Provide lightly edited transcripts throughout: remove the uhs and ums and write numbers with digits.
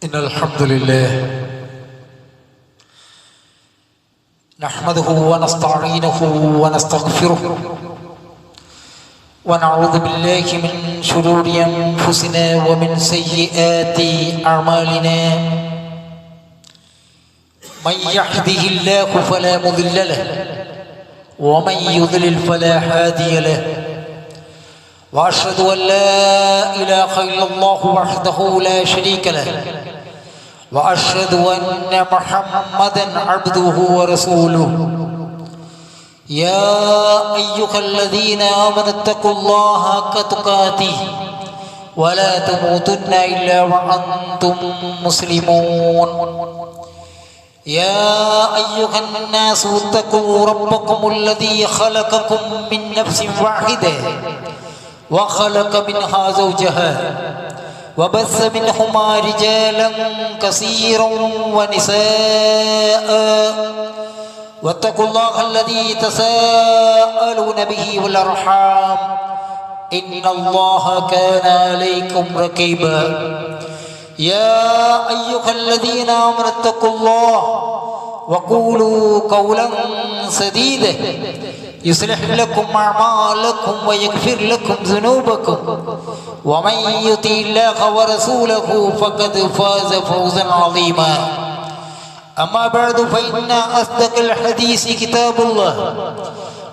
إن الحمد لله نحمده ونستعينه ونستغفره ونعوذ بالله من شرور أنفسنا ومن سيئات أعمالنا من يهده الله فلا مضل له ومن يضلل فلا هادي له وأشهد أن لا إله إلا الله وحده لا شريك له وأشهد أن محمدا عبده ورسوله يا أيها الذين آمنوا اتقوا الله حق تقاته ولا تموتن إلا وأنتم مسلمون يا أيها الناس اتقوا ربكم الذي خلقكم من نفس واحدة وخلق منها زوجها وبث منهما رجالا كثيرا ونساء واتقوا الله الذي تساءلون به والأرحام إن الله كان عليكم رقيبا يا أيها الذين آمنوا اتقوا الله وقولوا قولا سديدا يصلح لكم أعمالكم ويغفر لكم ذنوبكم ومن يطع الله ورسوله فقد فاز فوزا عظيما أما بعد فإن أصدق الحديث كتاب الله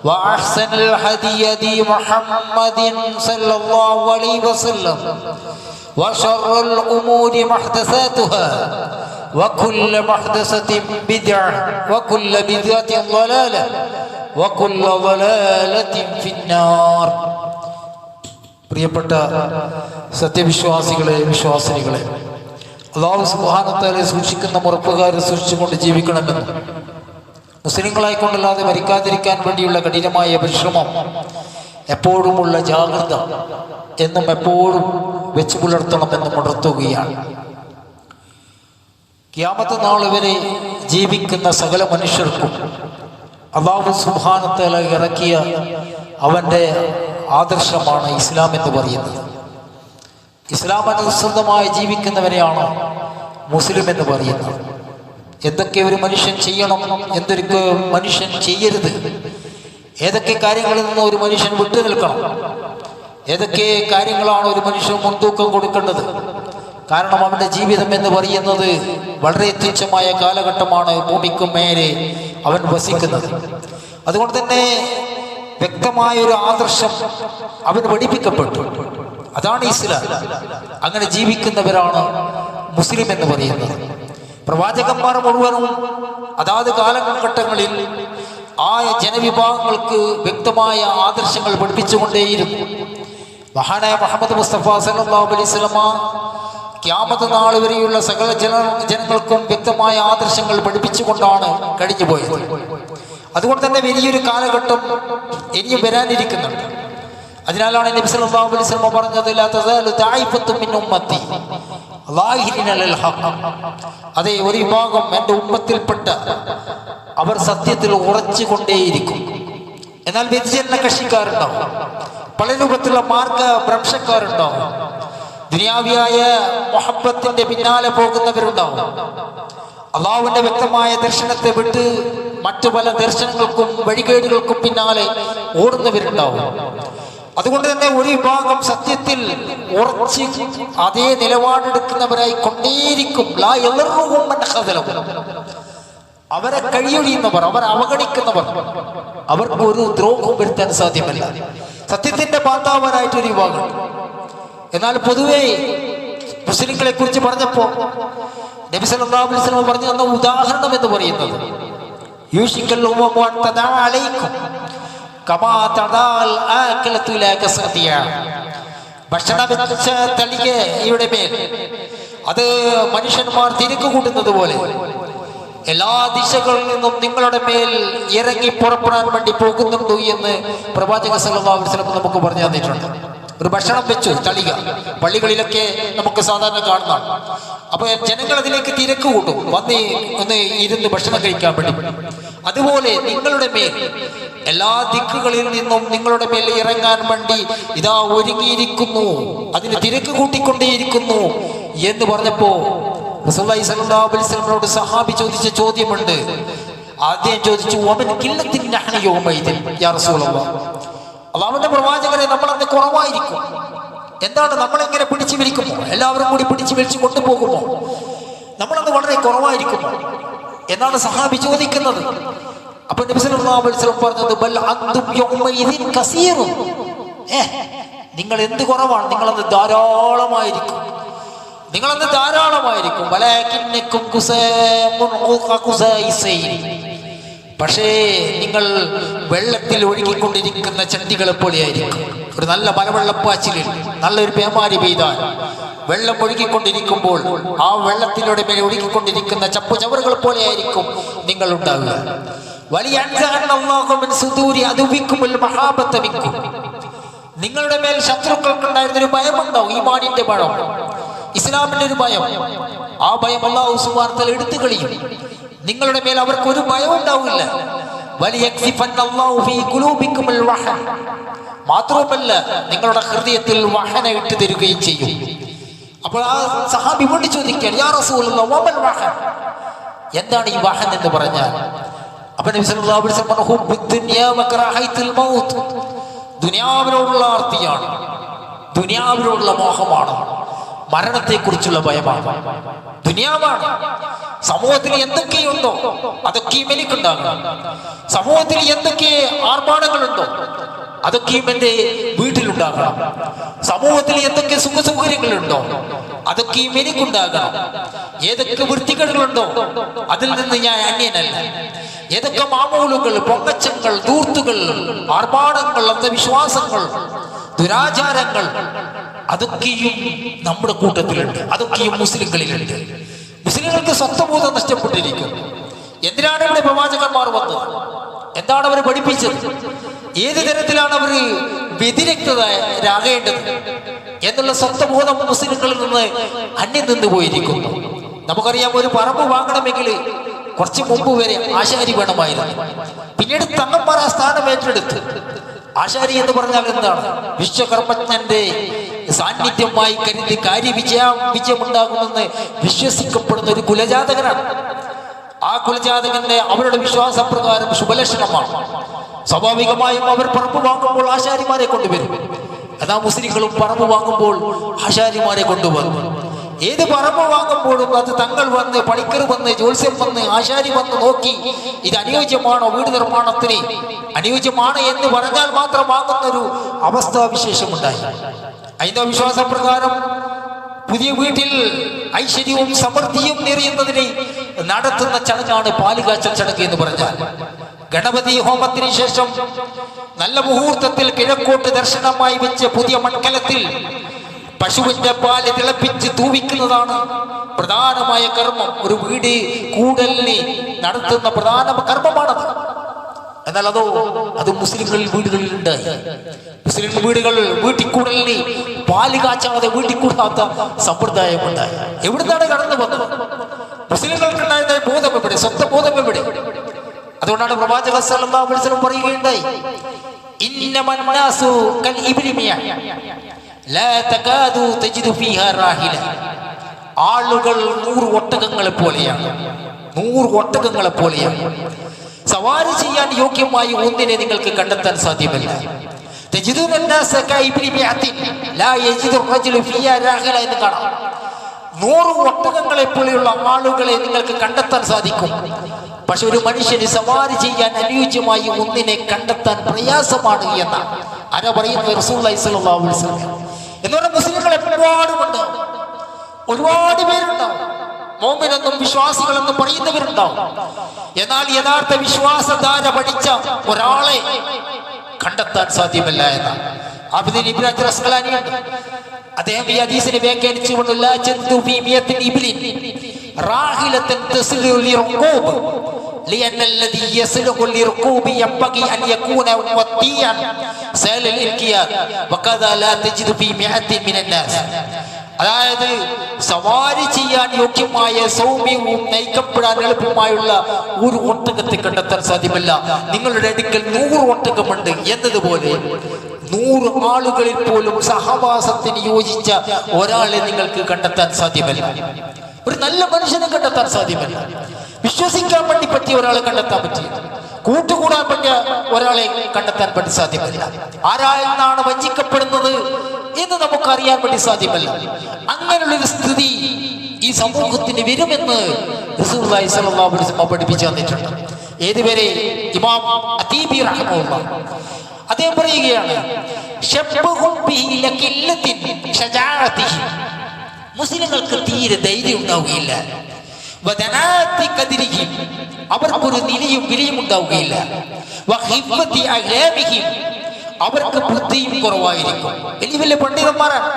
وأحسن الهدي هدي محمد صلى الله عليه وسلم وشر الأمور محدثاتها وكل محدثة بدعة وكل بدعة ضلالة وكل ضلالة في النار. പ്രിയപ്പെട്ട സത്യവിശ്വാസികളെ വിശ്വാസിനികളെ, അല്ലാഹു സുബ്ഹാനഹു വ തആലയെ സൂക്ഷിക്കുന്ന മുറപ്പുകാരെ സൂക്ഷിച്ചുകൊണ്ട് ജീവിക്കണമെന്നും മുസ്ലിങ്ങളായിക്കൊണ്ടല്ലാതെ മരിക്കാതിരിക്കാൻ വേണ്ടിയുള്ള കഠിനമായ പരിശ്രമം, എപ്പോഴുമുള്ള ജാഗ്രത എന്നും എപ്പോഴും വെച്ചു പുലർത്തണമെന്നും ഉണർത്തുകയാണ്. ഖിയാമത്ത് നാൾ വരെ ജീവിക്കുന്ന സകല മനുഷ്യർക്കും അല്ലാഹു സുബ്ഹാനഹു വ തആല ഇറക്കിയ അവൻ്റെ ആദർശമാണ് ഇസ്ലാം എന്ന് പറയുന്നത്. ഇസ്ലാം അനുസൃതമായി ജീവിക്കുന്നവരെയാണ് മുസ്ലിം എന്ന് പറയുന്നത്. എന്തൊക്കെ ഒരു മനുഷ്യൻ ചെയ്യണം, എന്തൊക്കെ മനുഷ്യൻ ചെയ്യരുത്, ഏതൊക്കെ കാര്യങ്ങളിൽ നിന്ന് ഒരു മനുഷ്യൻ വിട്ടു നിൽക്കണം, ഏതൊക്കെ കാര്യങ്ങളാണ് ഒരു മനുഷ്യൻ മുൻതൂക്കം കൊടുക്കേണ്ടത്. കാരണം അവൻ്റെ ജീവിതം എന്ന് പറയുന്നത് വളരെ തുച്ഛമായ കാലഘട്ടമാണ്. ഭൂമിക്ക് മേലെ അവൻ വസിക്കുന്നത്. അതുകൊണ്ട് തന്നെ വ്യക്തമായൊരു ആദർശം അവന് പഠിപ്പിക്കപ്പെട്ടു. അതാണ് ഇസ്ലാം. അങ്ങനെ ജീവിക്കുന്നവരാണ് മുസ്ലിം എന്ന് പറയുന്നത്. പ്രവാചകന്മാർ മുഴുവനും അതാത് കാലഘട്ടങ്ങളിൽ ആ ജനവിഭാഗങ്ങൾക്ക് വ്യക്തമായ ആദർശങ്ങൾ പഠിപ്പിച്ചുകൊണ്ടേയിരുന്നു. മഹാനായ മുഹമ്മദ് മുസ്തഫ സല്ലല്ലാഹു അലൈഹി വസല്ലമ ഖിയാമത്ത് നാൾ വരെയുള്ള സകല ജനങ്ങൾക്കും വ്യക്തമായ ആദർശങ്ങൾ പഠിപ്പിച്ചുകൊണ്ടാണ് കഴിഞ്ഞു പോയത്. അതുകൊണ്ട് തന്നെ വലിയൊരു കാലഘട്ടം ഇനിയും വരാനിരിക്കുന്നുണ്ട്. അതിനാലാണ് നബി സല്ലല്ലാഹു അലൈഹി വസല്ലം പറഞ്ഞത്, ലാ തസാലു തായിഫത്തും മിൻ ഉമ്മത്തി ളാഹിരീന അലൽ ഹഖ്. അതേ, ഒരു വിഭാഗം എൻ്റെ ഉമ്മത്തിൽപ്പെട്ട അവർ സത്യത്തിൽ ഉറച്ചുകൊണ്ടേയിരിക്കും. എന്നാൽ വ്യതിചലന കക്ഷിക്കാരുണ്ടാവും, പല രൂപത്തിലുള്ള മാർഗ ഭ്രംശക്കാരുണ്ടാവും, ദുനിയാവിയായ മുഹബ്ബത്തിന്റെ പിന്നാലെ പോകുന്നവരുണ്ടാവും, അള്ളാഹുവിന്റെ വ്യക്തമായ ദർശനത്തെ വിട്ട് മറ്റു പല ദർശനങ്ങൾക്കും വഴികേടുകൾക്കും പിന്നാലെ ഓടുന്നവരുണ്ടാവും. അതുകൊണ്ട് തന്നെ ഒരു വിഭാഗം സത്യത്തിൽ ഉറച്ച് അതേ നിലപാടെടുക്കുന്നവരായി കൊണ്ടേയിരിക്കും. അവരെ കഴിയൊഴിയുന്നവർ, അവർ അവഗണിക്കുന്നവർ, അവർക്ക് ഒരു ദ്രോഹവും വരുത്താൻ സാധ്യമല്ല. സത്യത്തിന്റെ പാതാവരായിട്ടൊരു വിഭാഗം. എന്നാൽ പൊതുവെ മുസ്ലിങ്ങളെ കുറിച്ച് പറഞ്ഞപ്പോ നബി സല്ലല്ലാഹു അലൈഹി വസല്ലം പറഞ്ഞു തന്ന ഉദാഹരണം എന്ന് പറയുന്നത്, ഭക്ഷണം വെച്ച തളികയുടെ മേൽ അത് മനുഷ്യന്മാർ തിരക്ക് കൂട്ടുന്നത് പോലെ എല്ലാ ദിശകളിൽ നിന്നും നിങ്ങളുടെ മേൽ ഇറങ്ങി പുറപ്പെടാൻ വേണ്ടി പോകുന്നുണ്ട് എന്ന് പ്രവാചകൻ സല്ലല്ലാഹു അലൈഹി വസല്ലം നമുക്ക് പറഞ്ഞു തന്നിട്ടുണ്ട്. ഒരു ഭക്ഷണം വെച്ചു തളിക പള്ളികളിലൊക്കെ നമുക്ക് സാധാരണ കാണുന്നതാണ്. അപ്പൊ ജനങ്ങൾ അതിലേക്ക് തിരക്ക് കൂട്ടും, ഒന്ന് ഇരുന്ന് ഭക്ഷണം കഴിക്കാൻ വേണ്ടി. അതുപോലെ നിങ്ങളുടെ മേൽ എല്ലാ ദിക്കുകളിൽ നിന്നും നിങ്ങളുടെ മേൽ ഇറങ്ങാൻ വേണ്ടി ഇതാ ഒരുങ്ങിയിരിക്കുന്നു, അതിന് തിരക്ക് കൂട്ടിക്കൊണ്ടേയിരിക്കുന്നു എന്ന് പറഞ്ഞപ്പോ റസൂലുള്ളാഹി സ്വല്ലല്ലാഹു അലൈഹി വസല്ലമയോട് സഹാബി ചോദിച്ച ചോദ്യമുണ്ട്. ആദ്യം ചോദിച്ചു, വമൻ ഖില്ലത്തിൻ നഹ്നു യൗമൈദിൻ യാ റസൂലല്ലാഹ്, അല്ലാഹുവിന്റെ പ്രവാചകരെ നമ്മൾ അന്ന് കുറവായിരിക്കും. എന്താണ്, നമ്മളെങ്ങനെ പിടിച്ചു വലിക്കുമോ? എല്ലാവരും കൂടി പിടിച്ചു വലിച്ചു കൊണ്ടുപോകുമോ? നമ്മളന്ന് വളരെ കുറവായിരിക്കുമോ എന്നാണ് സഹാബി ചോദിക്കുന്നത്. അപ്പൊ നബി സല്ലല്ലാഹു അലൈഹി വസല്ലം പറഞ്ഞത്, ബൽ അൻതും യൗമൈദിൻ കസീറുൻ, നിങ്ങൾ എന്ത് കുറവാണ്, നിങ്ങളന്ന് ധാരാളമായിരിക്കും, നിങ്ങളന്ന് ധാരാളമായിരിക്കും. വലാകിന്നകും കുസാമുൻ ഖുസൈസൈൻ, പക്ഷേ നിങ്ങൾ വെള്ളത്തിൽ ഒഴുകിക്കൊണ്ടിരിക്കുന്ന ചണ്ടികളെ പോലെയായിരിക്കും. ഒരു നല്ല മലവെള്ളപ്പാച്ചിലിൽ നല്ലൊരു പേമാരി പെയ്താൽ വെള്ളം ഒഴുകിക്കൊണ്ടിരിക്കുമ്പോൾ ആ വെള്ളത്തിലൂടെ മേലെ ഒഴുകിക്കൊണ്ടിരിക്കുന്ന ചപ്പു ചവറുകൾ പോലെയായിരിക്കും നിങ്ങൾ ഉണ്ടാവുക. വലിയ നിങ്ങളുടെ മേൽ ശത്രുക്കൾക്കുണ്ടായിരുന്ന ഒരു ഭയമുണ്ടാവും, ഈമാനിന്റെ ഭയം, ഇസ്ലാമിന്റെ ഒരു ഭയം. ആ ഭയം അല്ലാഹു സുബ്ഹാനഹു വ തആല എടുത്തു കളയും. നിങ്ങളുടെ മേൽ അവർക്ക് ഒരു ഭയം ഉണ്ടാവില്ല. മാത്രവുമല്ല, നിങ്ങളുടെ ഹൃദയത്തിൽ വഹന ഇട്ട് തരികയും ചെയ്യും. അപ്പോൾ ആ സഹാബി വീണ്ടും ചോദിക്കുകയാണ്, യാ റസൂലല്ലാഹ് വമൽ വഹൻ, എന്താണ് ഈ വഹൻ എന്ന് പറഞ്ഞാൽ? അപ്പോൾ നബി സല്ലല്ലാഹു അലൈഹി വസല്ലം പറഞ്ഞു, ഹുബ്ബുദ് ദുനിയാ വകറാഹത്തുൽ മൗത്ത്, ദുനിയാവിനോടുള്ള ആർത്തിയാണ്, ദുനിയാവിനോടുള്ള മോഹമാണ്, മരണത്തെക്കുറിച്ചുള്ള ഭയമാണ്, ദുനിയാവാണ്. സമൂഹത്തിൽ എന്തൊക്കെയുണ്ടോ അതൊക്കെയും എനിക്കുണ്ടാകണം. സമൂഹത്തിൽ എന്തൊക്കെ ആർഭാടങ്ങളുണ്ടോ അതൊക്കെയും എൻ്റെ വീട്ടിലുണ്ടാകണം. സമൂഹത്തിൽ എന്തൊക്കെ സുഖസൗകര്യങ്ങളുണ്ടോ അതൊക്കെയും എനിക്കുണ്ടാകണം. ഏതൊക്കെ വൃത്തികേടുകളുണ്ടോ അതിൽ നിന്ന് ഞാൻ അന്യനല്ല. ഏതൊക്കെ മാമൂലുകൾ, പൊങ്ങച്ചങ്ങൾ, ധൂർത്തുകൾ, ആർഭാടങ്ങൾ, അന്ധവിശ്വാസങ്ങൾ, ദുരാചാരങ്ങൾ, അതൊക്കെയും നമ്മുടെ കൂട്ടത്തിലുണ്ട്, അതൊക്കെയും മുസ്ലിങ്ങളിലുണ്ട്. മുസ്ലിങ്ങൾക്ക് സ്വത്വബോധം നഷ്ടപ്പെട്ടിരിക്കുന്നു. എന്തിനാണ് ഇവിടെ പ്രവാചകന്മാർ വന്നത്? എന്താണ് അവർ പഠിപ്പിച്ചത്? ഏത് തരത്തിലാണ് അവർ വ്യതിരക്തരാകേണ്ടത് എന്നുള്ള സ്വത്വബോധം മുസ്ലിങ്ങളിൽ നിന്ന് അന്യം നിന്ന് പോയിരിക്കുന്നു. നമുക്കറിയാം, ഒരു പറമ്പ് വാങ്ങണമെങ്കിൽ കുറച്ച് മുമ്പ് വരെ ആശാരി വേണമായിരുന്നു. പിന്നീട് തങ്ങന്മാർ ആ സ്ഥാനം ഏറ്റെടുത്ത്. ആശാരി എന്ന് പറഞ്ഞാൽ എന്താണ്? വിശ്വകർമ്മജ്ഞന്റെ സാന്നിധ്യമായി കരുതി വിജയമുണ്ടാകുമെന്ന് വിശ്വസിക്കപ്പെടുന്ന ഒരു കുലജാതകനാണ്. ആ കുലജാതകന്റെ അവരുടെ വിശ്വാസപ്രകാരം ശുഭലക്ഷണമാണ്. സ്വാഭാവികമായും അവർ പറമ്പ് വാങ്ങുമ്പോൾ ആശാരിമാരെ കൊണ്ടുവരും. എന്നാ മുസ്ലിങ്ങളും പറമ്പ് വാങ്ങുമ്പോൾ ആശാരിമാരെ കൊണ്ടുവന്നു. ഏത് പറമ്പ് വാങ്ങുമ്പോഴും അത് തങ്ങൾ വന്ന്, പണിക്കർ വന്ന്, ജ്യോത്സ്യം വന്ന്, ആശാരി വന്ന് നോക്കി ഇത് അനുയോജ്യമാണോ, വീട് നിർമ്മാണത്തിന് അനുയോജ്യമാണ് എന്ന് പറഞ്ഞാൽ മാത്രം വാങ്ങുന്നൊരു അവസ്ഥാവിശേഷമുണ്ടായി. അതിന്റെ വിശ്വാസപ്രകാരം പുതിയ വീട്ടിൽ ഐശ്വര്യവും സമൃദ്ധിയും നിറയുന്നതിന് നടത്തുന്ന ചടങ്ങാണ് പാലുകാച്ചൽ ചടങ്ങ് എന്ന് പറഞ്ഞാൽ. ഗണപതി ഹോമത്തിന് ശേഷം നല്ല മുഹൂർത്തത്തിൽ കിഴക്കോട്ട് ദർശനമായി വെച്ച് പുതിയ മൺകലത്തിൽ പശുവിന്റെ പാല് തിളപ്പിച്ച് തൂവിക്കുന്നതാണ് പ്രധാനമായ കർമ്മം. ഒരു വീട് കൂടലിന് നടത്തുന്ന പ്രധാന കർമ്മമാണത്. എന്നാൽ അത് മുസ്ലിങ്ങളിൽ വീടുകളിൽ ഉണ്ടായി. മുസ്ലിം വീട്ടിൽ കൂടലിന് പാല് കാച്ചാതെ വീട്ടിൽ കൂടാത്ത സമ്പ്രദായം ഉണ്ടായി. എവിടുന്നാണ് കടന്നു വന്നത്? മുസ്ലിങ്ങൾക്കുണ്ടായിരുന്ന ബോധം എവിടെ? സ്വത്വബോധം എവിടെ? അതുകൊണ്ടാണ് പ്രവാചകൻ സല്ലല്ലാഹു അലൈഹി വസല്ലം പറയുകയുണ്ടായി, ഇന്നമൻ നാസു കൽ ഇബ്ലിമിയ ലാ തകാദു തജിദു ഫീഹാ റാഹില. ആളുകൾ 100 ഒട്ടകങ്ങളെ പോലെയാണ്, 100 ഒട്ടകങ്ങളെ പോലെയാണ്. സവാരി ചെയ്യാൻ യോഗ്യമായി ഒന്നിനെ നിങ്ങൾക്ക് കണ്ടെത്താൻ സാധ്യമല്ല. തജിദുന നാസ കഇബ്ലിമിയത്തിൻ ലാ യജിദു റജുലു ഫീഹാ റാഹില എന്ന് കാണാം. 100 ഒട്ടകങ്ങളെ പോലെയുള്ള ആളുകളെ നിങ്ങൾക്ക് കണ്ടെത്താൻ സാധിക്കും. പക്ഷെ ഒരു മനുഷ്യന് സവാരി ചെയ്യാൻ അനുയോജ്യമായി ഒന്നിനെ കണ്ടെത്താൻ പ്രയാസമാണ് എന്ന് ആരാ പറയുന്നത്? റസൂലുള്ളാഹി സ്വല്ലല്ലാഹു അലൈഹി വസല്ലം. എന്ന് പറഞ്ഞാൽ മുസ്ലിങ്ങൾ ഒരുപാട് പേരുണ്ടാവും. മോമിനെന്നും വിശ്വാസികളെന്നും പറയുന്നവരുണ്ടാവും. എന്നാൽ യഥാർത്ഥ വിശ്വാസധാര പഠിച്ച ഒരാളെ കണ്ടെത്താൻ സാധ്യമല്ല എന്നാണ്. അബ്ദുൽ ഇബ്നു ഹജർ അസ്ഖലാനി അദ്ദേഹം ഈ ഹദീസിനെ വ്യാഖ്യാനിച്ചുകൊണ്ട് ലാ ജദ്ദു ഫീ മിയത്തിൻ ഇബ്ലിൻ റാഹിലതൻ തസ്ലു ലിർഖൂബ് لأن الذي يسلك للركوب ينبغي أن يكون وطيا سهل الانقياد وكذا لا تجد في مئة من الناس. അതായത് സവാരി ചെയ്യാൻ യോഗ്യമായ സൗമ്യവും നയിക്കപ്പെടാൻ എളുപ്പമായുള്ള ഒരു ഒട്ടകത്തെ കണ്ടെത്താൻ സാധ്യമല്ല. നിങ്ങളുടെ അടുക്കൽ 100 ഒട്ടകമുണ്ട് എന്നതുപോലെ 100 ആളുകളിൽ പോലും സഹവാസത്തിന് യോജിച്ച ഒരാളെ നിങ്ങൾക്ക് കണ്ടെത്താൻ സാധ്യമല്ല. ഒരു നല്ല മനുഷ്യനെ കണ്ടെത്താൻ സാധ്യമല്ല. വിശ്വസിക്കാൻ വേണ്ടി പറ്റിയ ഒരാളെ കണ്ടെത്താൻ പറ്റിയ, കൂട്ടുകൂടാൻ പറ്റിയ ഒരാളെ കണ്ടെത്താൻ വേണ്ടി സാധ്യമല്ല. ആരായിൽ നിന്നാണ് വഞ്ചിക്കപ്പെടുന്നത് എന്ന് നമുക്കറിയാൻ വേണ്ടി സാധ്യമല്ല. അങ്ങനെയുള്ളൊരു സ്ഥിതി ഈ സമൂഹത്തിന് വരുമെന്ന് റസൂലുള്ളാഹി സ്വല്ലല്ലാഹു അലൈഹി വസല്ലം പഠിപ്പിച്ചു തന്നിട്ടുണ്ട്. ഏതുവരെ ഇമാം അതീബി റഹിമഹുല്ലാഹ് അദ്ദേഹം പറയുകയാണ്, മുസ്ലിങ്ങൾക്ക് തീരെ ധൈര്യം ഉണ്ടാവുകയില്ല, അവർക്കൊരു നിലയും വിലയും ഉണ്ടാവുകയില്ല, അവർക്ക് ബുദ്ധിയും കുറവായിരിക്കും. വലിയ വലിയ പണ്ഡിതന്മാരാണ്.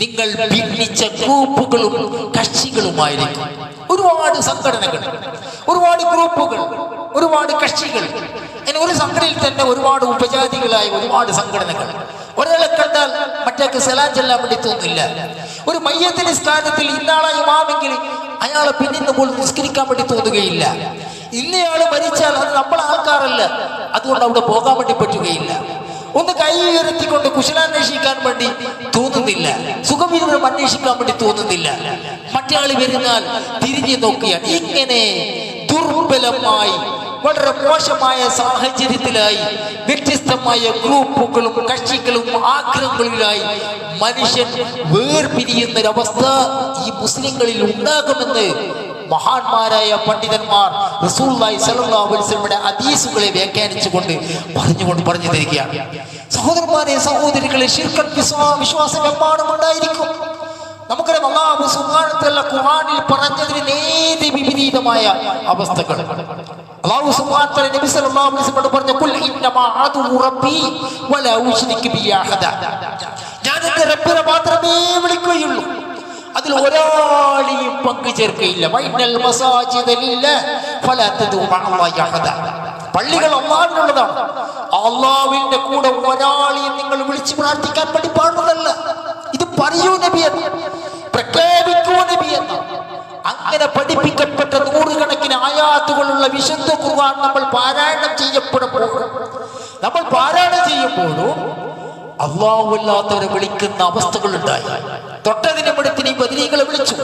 നിങ്ങൾ ഭിന്നിച്ച ഗ്രൂപ്പുകളും കക്ഷികളുമായിരിക്കും. ഒരുപാട് സംഘടനകൾ, ഒരുപാട് ഗ്രൂപ്പുകൾ, ഒരുപാട് കക്ഷികൾ, അങ്ങനെ ഒരു സംഘടനയിൽ തന്നെ ഒരുപാട് ഉപജാതികളായ ഒരുപാട് സംഘടനകൾ. ഒരാളെ കണ്ടാൽ മറ്റേക്ക് സലാം ചെല്ലാൻ വേണ്ടി തോന്നില്ല. ഒരു മയ്യത്ത് നിസ്കാരത്തിൽ ഇന്നാളായി ഇമാമെങ്കിൽ അയാളെ പിന്നിന്ന് പോലും നിസ്കരിക്കാൻ വേണ്ടി തോന്നുകയില്ല. ഇന്നയാള് മരിച്ചാൽ അത് നമ്മളെ ആൾക്കാരല്ല, അതുകൊണ്ട് അവിടെ പോകാൻ വേണ്ടി പറ്റുകയില്ല. ഒന്ന് കൈ ഉയർത്തിക്കൊണ്ട് കുശലാന്വേഷിക്കാൻ വേണ്ടി തോന്നുന്നില്ല, സുഖവിവരം അന്വേഷിക്കാൻ വേണ്ടി തോന്നുന്നില്ല. മറ്റയാൾ വരുന്നാൽ തിരിഞ്ഞു നോക്കിയാണ്. ഇങ്ങനെ ദുർബലമായി വളരെ മോശമായ സാഹചര്യത്തിലായി വ്യത്യസ്തമായ ഗ്രൂപ്പുകളും കക്ഷികളും ആഗ്രഹങ്ങളിലായി മനുഷ്യൻ വേർപിരിയുന്നൊരവസ്ഥ ഈ മുസ്ലിങ്ങളിൽ ഉണ്ടാകുമെന്ന് മഹാന്മാരായ പണ്ഡിതന്മാർ റസൂലുള്ളാഹി സ്വല്ലല്ലാഹു അലൈഹി വസല്ലമയുടെ ഹദീസുകളെ വ്യാഖ്യാനിച്ചുകൊണ്ട് പറഞ്ഞു തരികയാണ്. സഹോദരന്മാരെ, സഹോദരികളെ, ശിർക്കൻ വിശ്വാസം എമ്പാടും ഉണ്ടായിരിക്കും. നമുക്കറിയാം, അല്ലാഹു സുബ്ഹാനഹു വ തആല ഖുർആനിൽ പറഞ്ഞതിന് നേരെ വിപരീതമായ അവസ്ഥകൾ. അല്ലാഹു സുബ്ഹാനഹു വ തആല നബി സല്ലല്ലാഹു അലൈഹി വസല്ലം പറഞ്ഞു, ഖുൽ ഇന്നമാ അദു റബ്ബി വലാ ഉശ്രികു ബിഹി അഹദ. ഞാൻ എൻ്റെ റബ്ബിനെ മാത്രമേ വിളിക്കുകയുള്ളൂ, അതിൽ ഒരാളെയും പങ്കു ചേർക്കയില്ല. വൈനൽ മസാജിദ ലില്ലാഹി ഫലാ തദഉ മഅല്ലാഹി അഹദ. പള്ളികൾ അല്ലാഹുവിനുള്ളതാണ്. അല്ലാഹുവിന്റെ കൂടെ ഒരാളെയും നിങ്ങൾ വിളിച്ചു പ്രാർത്ഥിക്കാൻ വേണ്ടി പാടുന്നതല്ല. ഇത് പറയൂ നബി എന്ന്, പ്രഖ്യാപിക്കൂ നബി എന്ന്. അങ്ങനെ പഠിപ്പിക്കപ്പെട്ട നൂറുകണക്കിന് ആയാത്തുകളുള്ള വിശുദ്ധ ഖുർആൻ നമ്മൾ പാരായണം ചെയ്യുമ്പോഴും അല്ലാഹു അല്ലാത്തവരെ വിളിക്കുന്ന അവസ്ഥകൾ ഉണ്ടായി. തൊട്ടതിന് ഇവിടത്തിന് ബദരീകളെ വിളിച്ചു,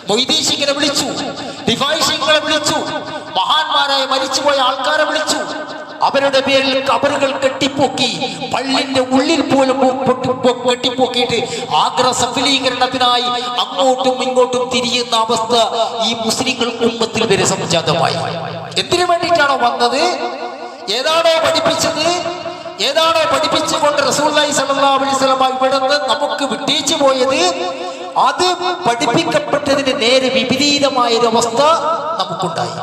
മൊയ്തീശികളെ വിളിച്ചു, ദിഫായിശികളെ വിളിച്ചു, മഹാന്മാരായ മരിച്ചുപോയ ആൾക്കാരെ വിളിച്ചു. അവരുടെ പേരിൽ കബറുകൾ കെട്ടിപ്പൊക്കി, പള്ളിന്റെ ഉള്ളിൽ പോലും കെട്ടിപ്പൊക്കിയിട്ട് ആഗ്രഹ സഫലീകരണത്തിനായി അങ്ങോട്ടും ഇങ്ങോട്ടും തിരിയുന്ന അവസ്ഥ ഈ മുസ്ലിങ്ങൾ ഉമ്മത്തിൽ വരെ സംജാതമായി. എന്തിനു വേണ്ടിയിട്ടാണോ വന്നത്? ഏതാണോ പഠിപ്പിച്ചത്, ഏതാണോ പഠിപ്പിച്ചുകൊണ്ട് റസൂലുള്ളാഹി സ്വല്ലല്ലാഹു അലൈഹി വസല്ലം ഇവിടുന്ന് നമുക്ക് വിട്ടേച്ചു പോയത്, അത് പഠിപ്പിക്കപ്പെട്ടതിന് നേരെ വിപരീതമായ ഒരു അവസ്ഥ നമുക്കുണ്ടായി.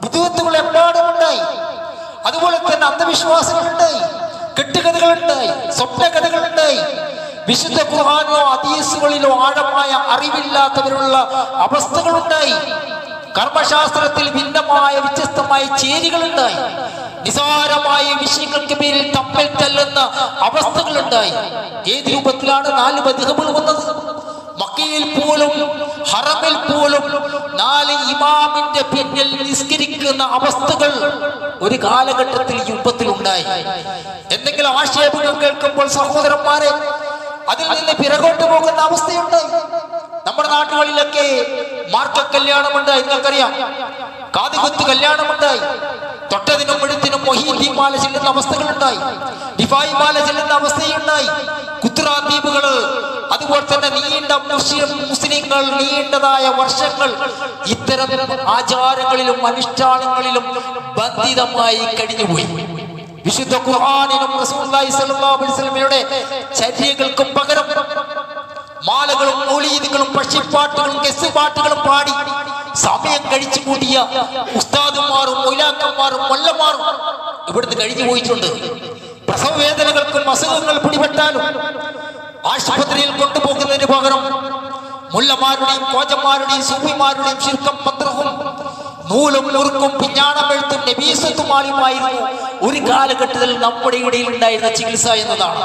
ബുദ്ധിമുട്ടുകൾ എമ്പാടുമുണ്ടായി. അതുപോലെ തന്നെ അന്ധവിശ്വാസങ്ങളുണ്ടായി, കെട്ടുകഥകളുണ്ടായി, സ്വപ്നകഥകളുണ്ടായി. വിശുദ്ധ ഖുർആനിലോ ഹദീസുകളിലോ ആഴമായ അറിവില്ലാത്തവരുള്ള അവസ്ഥകളുണ്ടായി. കർമ്മശാസ്ത്രത്തിൽ ഭിന്നമായ വ്യത്യസ്തമായ ചേരികളുണ്ടായി. നിസാരമായ വിഷയങ്ങൾക്ക് പേരിൽ തമ്മിൽ തല്ലുന്ന അവസ്ഥകളുണ്ടായി. ഏത് രൂപത്തിലാണ് 4 മദ്ഹബുകൾ വന്നത്? മക്കയിൽ പോലും ഹറമിൽ പോലും 4 ഇമാമിന്റെ പിന്നിൽ നിസ്കരിക്കുന്ന അവസ്ഥകൾ ഒരു കാലഘട്ടത്തിൽ യുദ്ധത്തിലുണ്ടായി. എന്തെങ്കിലും ആക്ഷേപങ്ങൾ കേൾക്കുമ്പോൾ സഹോദരന്മാരെ അതിൽ നിന്ന് പിറകോട്ട് പോകുന്ന അവസ്ഥയുണ്ടായി. നമ്മുടെ നാട്ടുകളിലൊക്കെ മാർക്ക കല്യാണമുണ്ടായി, നിങ്ങൾക്കറിയാം. കാതുകുത്ത് കല്യാണമുണ്ടായി. തൊട്ടതിനും എടുത്തിനും മൊഹീദ്ദീൻ മാല ചെല്ലുന്ന അവസ്ഥകളുണ്ടായി, ഡിഫായി മാല ചെല്ലുന്ന അവസ്ഥയുണ്ടായി. കുത്രാ ദ്വീപുകള്, അതുപോലെ തന്നെ നീണ്ട മുസ്ലിങ്ങൾ നീണ്ടതായ വർഷങ്ങൾ ഇത്തരം ആചാരങ്ങളിലും അനുഷ്ഠാനങ്ങളിലും ബന്ധിതമായി കഴിഞ്ഞുപോയി. വിശുദ്ധ ഖുർആനിലും റസൂലുള്ളാഹി സ്വല്ലല്ലാഹു അലൈഹി വസല്ലമയുടെ ചര്യകൾക്കും പകരം മാലകളും മൗലീദുകളും പക്ഷിപ്പാട്ടുകളും ഗസ്സുപാട്ടുകളും പാടി സമയം കഴിച്ചു കൂട്ടിയ ഉസ്താദുമാരും മൗലാക്കന്മാരും മൊല്ലമാരും ഇവിടുന്ന് കഴിഞ്ഞു പോയിട്ടുണ്ട്. പ്രസവ വേദനകൾക്കും അസുഖങ്ങൾ പിടിപെട്ടാലും ആശുപത്രിയിൽ കൊണ്ടുപോകുന്നതിന് പകരം മുല്ലമാരുടെയും കോജന്മാരുടെയും സൂഫിമാരുടെയും ശിർക്കും പത്രവും നൂലും മുറുക്കും പിഞ്ഞാണമെഴുത്തും നബീസത്തുമാലുമായിരുന്നു ഒരു കാലഘട്ടത്തിൽ നമ്മുടെ ഇടയിൽ ഉണ്ടായിരുന്ന ചികിത്സ എന്നതാണ്.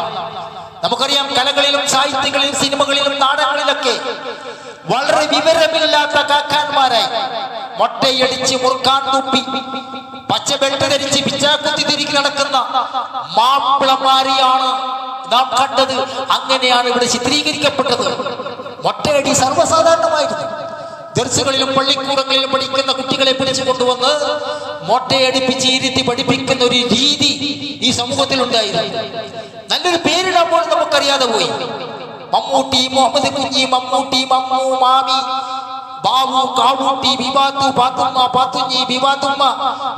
നമുക്കറിയാം, കലകളിലും സാഹിത്യങ്ങളിലും സിനിമകളിലും നാടകങ്ങളിലൊക്കെ വളരെ വിവരമില്ലാത്ത കാക്കാന്മാരായി മൊട്ടയടിച്ച് മുറുക്കാൻ തുപ്പി പച്ച ബെൽറ്റ് ധരിച്ച് പിച്ചാക്കുത്തി തിരികെ നടക്കുന്ന മാപ്പിളമാരെയാണ് നാം കണ്ടത്. അങ്ങനെയാണ് ഇവിടെ ചിത്രീകരിക്കപ്പെട്ടത്. മൊട്ടയടി സർവ്വസാധാരണമായിരുന്നു. ദർസുകളിലും പള്ളിക്കൂടങ്ങളിലും പഠിക്കുന്ന കുട്ടികളെ പിടിച്ചു കൊണ്ടുവന്ന് മൊട്ടയടിപ്പിച്ച് ഇരുത്തി പഠിപ്പിക്കുന്ന ഒരു രീതി ഈ സമൂഹത്തിൽ ഉണ്ടായിരുന്നു. നല്ലൊരു പേരിടാമ്പോൾ നമുക്കറിയാതെ പോയി. മമ്മൂട്ടി, മുഹമ്മദ് കുഞ്ഞി, മമ്മൂട്ടി, മമ്മു, മാമി, ബാബു, കാവൂട്ടി, ബിബാത്തു, പാത്തുമ്മ, പാത്തുഞ്ഞി, ബിബാത്തുമ്മ,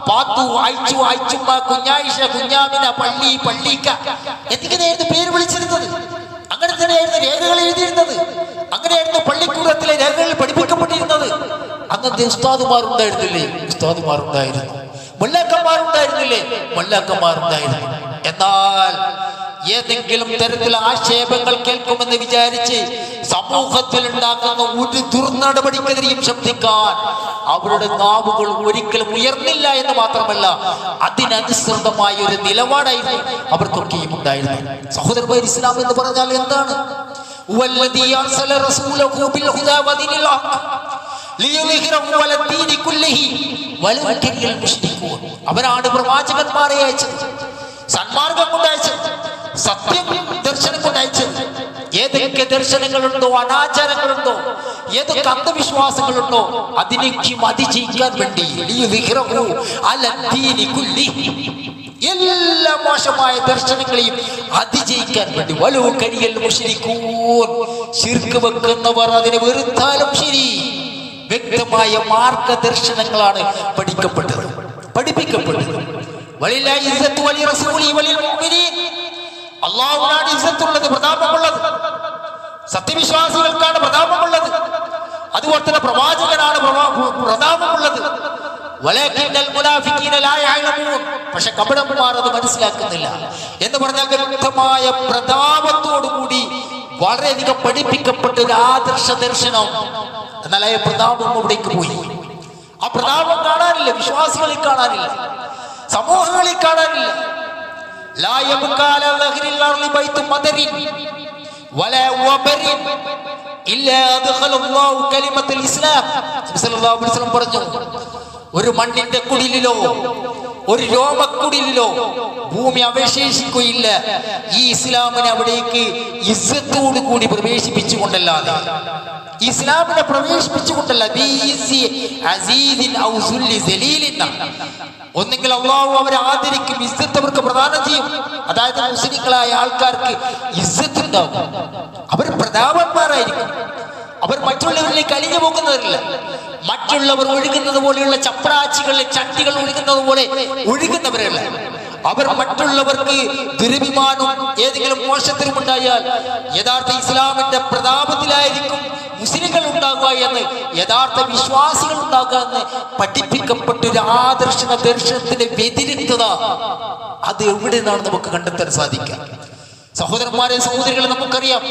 പാത്തു, അയച്ചു, അയച്ചുമ്മ, കുഞ്ഞായിഷ, കുഞ്ഞാമിന, പള്ളി, പള്ളിക്ക എന്നിങ്ങനെയായിരുന്നു പേര് വിളിച്ചിരുന്നത്. അങ്ങനെ തന്നെയായിരുന്നു രേഖകൾ എഴുതിയിരുന്നത്. അങ്ങനെയായിരുന്നു പള്ളിക്കൂടത്തിലെ രേഖകൾ പഠിപ്പിക്കപ്പെട്ടിരുന്നത്. അന്നത്തെ ഉസ്താദുമാരുണ്ടായിരുന്നില്ലേ? ഉസ്താദുമാരുണ്ടായിരുന്നു. മുല്ലാക്കന്മാരുണ്ടായിരുന്നില്ലേ? മുല്ലാക്കന്മാരുണ്ടായിരുന്നു. എന്നാൽ ഏതെങ്കിലും തരത്തിലുള്ള ആക്ഷേപങ്ങൾ കേൾക്കുമെന്ന് വിചാരിച്ച് സമൂഹത്തിൽ ഉണ്ടാക്കുന്ന ഒരു ദുർനടപടിക്കെതിരെയും ശബ്ദിക്കാൻ അവരുടെ നാവുകൾ ഒരിക്കലും ഉയർന്നില്ല എന്ന് മാത്രമല്ല, അതിനനുസൃതമായ ഒരു നിലപാടായിരുന്നു അവർക്കൊക്കെയും ഉണ്ടായിരുന്നു. സഹോദരന്മാർ, ഇസ്ലാം എന്ന് പറഞ്ഞാൽ എന്താണ്? അവരാണ് പ്രവാചകന്മാരെ അയച്ചത്, സന്മാർഗം കൊണ്ടയച്ചത്, സത്യം ദർശനം കൊണ്ടയച്ചത്. ഏതൊക്കെ ദർശനങ്ങളുണ്ടോ, അനാചാരങ്ങളുണ്ടോ, ഏതൊക്കെ അന്ധവിശ്വാസങ്ങളുണ്ടോ അതിനേക്കും അതിജയിക്കാൻ വേണ്ടി എല്ലാ മോശമായ ദർശനങ്ങളെയും അതിജയിക്കാൻ വേണ്ടി ശിർക്ക് വെക്കുന്നവർ അതിനെ വെറുത്താലും ശരി, വ്യക്തമായ മാർഗദർശനങ്ങളാണ് പഠിപ്പിക്കപ്പെട്ടത്. അല്ലാഹുവിനാണ് ഇസ്സത്തുള്ളത്, പ്രതാപമുള്ളത്. സത്യവിശ്വാസികൾക്കാണ് പ്രതാപമുള്ളത്. അതുപോലെ തന്നെ പ്രവാചകനാണ് പ്രതാപമുള്ളത്. പക്ഷെ കപടന്മാർ അത് മനസ്സിലാക്കുന്നില്ല എന്ന് പറഞ്ഞാൽ വ്യക്തമായ പ്രതാപത്തോടുകൂടി വളരെയധികം പഠിപ്പിക്കപ്പെട്ട ഒരു ആദർശ ദർശനം. എന്നാൽ ആ പ്രതാപം അവിടേക്ക് പോയി. ആ പ്രതാപം കാണാനില്ല, വിശ്വാസികളിൽ കാണാനില്ല, സമൂഹങ്ങളിൽ കാണാനില്ല. പറഞ്ഞു, ഒരു മണ്ണിന്റെ കുടിലിലോ ഒരു രോമക്കുടിലിലോ ഭൂമി അവശേഷിക്കുകയില്ല ഈ ഇസ്ലാമിനെ അവിടേക്ക് ഇസ്സത്തോടു കൂടി പ്രവേശിപ്പിച്ചുകൊണ്ടല്ലാതെ, ഇസ്ലാമിനെ പ്രവേശിപ്പിച്ചുകൊണ്ടല്ല. ഒന്നെങ്കിൽ അള്ളാഹു അവരെ ആദരിക്കും, ഇസ്സത്ത് അവർക്ക് പ്രദാനം ചെയ്യും. അതായത് മുസ്ലിങ്ങളായ ആൾക്കാർക്ക് ഇസ്സത്ത് ഉണ്ടാവും. അവർ പ്രതാപന്മാരായിരിക്കും. അവർ മറ്റുള്ളവരിലേക്ക് അലിഞ്ഞു പോകുന്നവരില്ല. മറ്റുള്ളവർ ഒഴുകുന്നത് പോലെയുള്ള ചപ്രാച്ചികളിൽ ചട്ടികൾ ഒഴുകുന്നത് പോലെ ഒഴുകുന്നവരല്ല. അവർ മറ്റുള്ളവർക്ക് ദുരഭിമാനവും ഏതെങ്കിലും മോശത്തിലും ഉണ്ടായാൽ യഥാർത്ഥ ഇസ്ലാമിന്റെ പ്രതാപത്തിലായിരിക്കും മുസ്ലിങ്ങൾ ഉണ്ടാകുക എന്ന്, യഥാർത്ഥ വിശ്വാസികൾ ഉണ്ടാകുക എന്ന് പഠിപ്പിക്കപ്പെട്ട ഒരു ദർശനത്തിന്റെ വ്യതിരിക്തത അത് എവിടെ നിന്നാണ് നമുക്ക് കണ്ടെത്താൻ സാധിക്കുക? സഹോദരന്മാരെ, സഹോദരികളെ, നമുക്കറിയാം,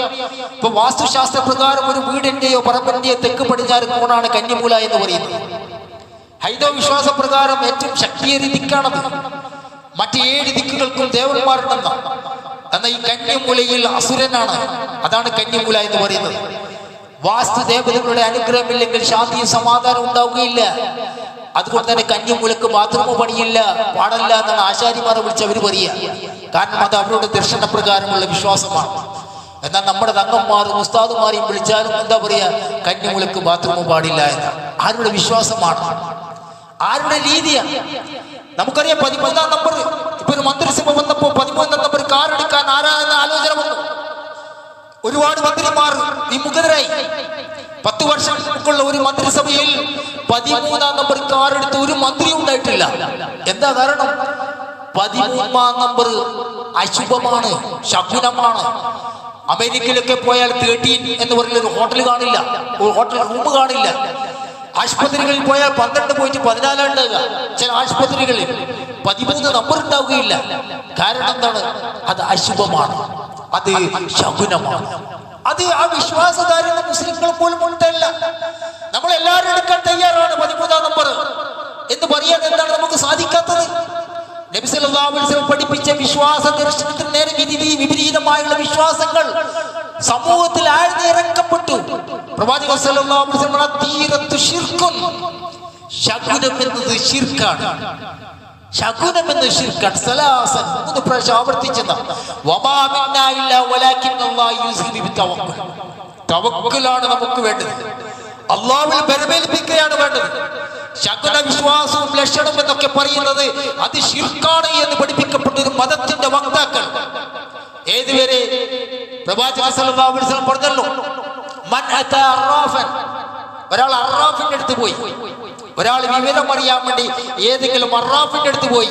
ഇപ്പൊ വാസ്തുശാസ്ത്ര പ്രകാരം ഒരു വീടിന്റെയോ പറമ്പിന്റെയോ തെക്ക് പടിഞ്ഞാറ് കോണാണ് കന്നിമൂല എന്ന് പറയുന്നത്. ഹൈന്ദവ വിശ്വാസ പ്രകാരം ഏറ്റവും ശക്തിയേറിയ ദിക്കാണത്. മറ്റ് 7 ദിക്കുകൾക്കും ദേവന്മാരുണ്ടെന്ന. എന്നാൽ ഈ കന്നിമൂലയിൽ അസുരനാണ്. അതാണ് കന്നിമൂല എന്ന് പറയുന്നത്. വാസ്തു ദേവതകളുടെ അനുഗ്രഹമില്ലെങ്കിൽ ശാന്തിയും സമാധാനം ഉണ്ടാവുകയില്ല. അതുകൊണ്ട് തന്നെ കന്നിമൂലക്ക് ബാത്റൂം പണിയില്ല, പാടില്ല എന്നാണ് ആശാരിമാരെ വിളിച്ച് അവർ പറയുക. കാരണം അത് അവരുടെ ദർശനപ്രകാരമുള്ള വിശ്വാസമാണ്. എന്നാൽ നമ്മുടെ തങ്ങന്മാരും ഉസ്താദുമാരെയും വിളിച്ചാലും എന്താ പറയാ, കന്നിമൂലക്ക് ബാത്റൂം പാടില്ല എന്ന്. ആരുടെ വിശ്വാസമാണ്? ആരുടെ രീതിയാണ്? നമുക്കറിയാം 13-ാം നമ്പർ ഇപ്പൊ ഒരു മന്ത്രിസഭ വന്നപ്പോ 13-ാം നമ്പർ കാറെടുക്കാൻ ആരാധന ആലോചന വന്നു. ഒരുപാട് മന്ത്രിമാർ വിമുഖരായി. 10 വർഷം മുമ്പുള്ള ഒരു മന്ത്രിസഭയിൽ 13-ാം നമ്പർ കാറെടുത്ത് ഒരു മന്ത്രി ഉണ്ടായിട്ടില്ല. എന്താ കാരണം? 13-ാം നമ്പർ അശുഭമാണ്, ശകുനമാണ്. അമേരിക്കയിലൊക്കെ പോയാൽ 13 എന്ന് പറയുന്ന ഒരു ഹോട്ടൽ കാണില്ല, ഒരു ഹോട്ടൽ റൂം കാണില്ല. ആശുപത്രികളിൽ പോയാൽ 12 പോയിട്ട് 14 ഉണ്ടാകുക. ചില ആശുപത്രികളിൽ 13 നമ്പർ ഉണ്ടാവുകയില്ല. കാരണം എന്താണ്? അത് അശുഭമാണ്, അത് ശകുനമാണ്. അത് ആ വിശ്വാസധാരണ മുസ്ലിങ്ങൾ പോലും ഉണ്ടല്ല. നമ്മളെല്ലാവരും എടുക്കാൻ തയ്യാറാണ് 13-ാം നമ്പർ എന്ന് പറയാൻ. എന്താണ് നമുക്ക് സാധിക്കാത്തത്? നബി സല്ലല്ലാഹു അലൈഹി വസല്ലം പഠിപ്പിച്ച വിശ്വാസ ദർശനത്തിന് നേരെ വിപരീതമായുള്ള വിശ്വാസങ്ങൾ സമൂഹത്തിൽ ആഴ്ന്നിറക്കപ്പെട്ടു. പ്രവാചകൻ സല്ലല്ലാഹു അലൈഹി വസല്ലം, ശകുനം എന്നത് ശിർക്കാണ്. ശകുനം എന്നത് ശിർക്കാണ്. അത് ആ വിശ്വാസധാരണ മുസ്ലിങ്ങൾ പോലും ഉണ്ടല്ല. നമ്മളെല്ലാവരും എടുക്കാൻ തയ്യാറാണ് 13-ാം നമ്പർ എന്ന് പറയാൻ. എന്താണ് നമുക്ക് സാധിക്കാത്തത്? നബി സല്ലല്ലാഹു അലൈഹി വസല്ലം പഠിപ്പിച്ച വിശ്വാസ ദർശനത്തിന് നേരെ വിപരീതമായുള്ള വിശ്വാസങ്ങൾ സമൂഹത്തിൽ ആഴ്ന്നിറക്കപ്പെട്ടു. പ്രവാചകൻ സല്ലല്ലാഹു അലൈഹി വസല്ലം തീരത്തു ശിർക്കുൻ, ശകുനം എന്നത് ശിർക്കാണ്. ശകുനമെന്ന് ശിർക്കൻ സലാസൻ 3 പ്രാവശ്യം ആവർത്തിച്ചെന്ന തവക്കുലാണ് നമുക്ക് വേണ്ടത്. അള്ളാഹുവിൽ ബരമേൽപ്പിക്കുകയാണ് വേണ്ടത്. ശകുന വിശ്വാസവും ലക്ഷണവും എന്നൊക്കെ പറയുന്നത് അത് ശിർക്കാണ് എന്ന് പഠിപ്പിക്കപ്പെട്ട ഒരു മതത്തിന്റെ വക്താക്കൾ ഏതുവരെ പ്രവാചകൻ സല്ലല്ലാഹു അലൈഹി വസല്ലം പറഞ്ഞല്ലോ, മൻ അതാ അറാഫൻ, ഒരാൾ അറാഫിന്റെ അടുത്ത് പോയി, ഒരാൾ വിവരം അറിയാൻ വേണ്ടി ഏതെങ്കിലും അറാഫിന്റെ അടുത്ത് പോയി,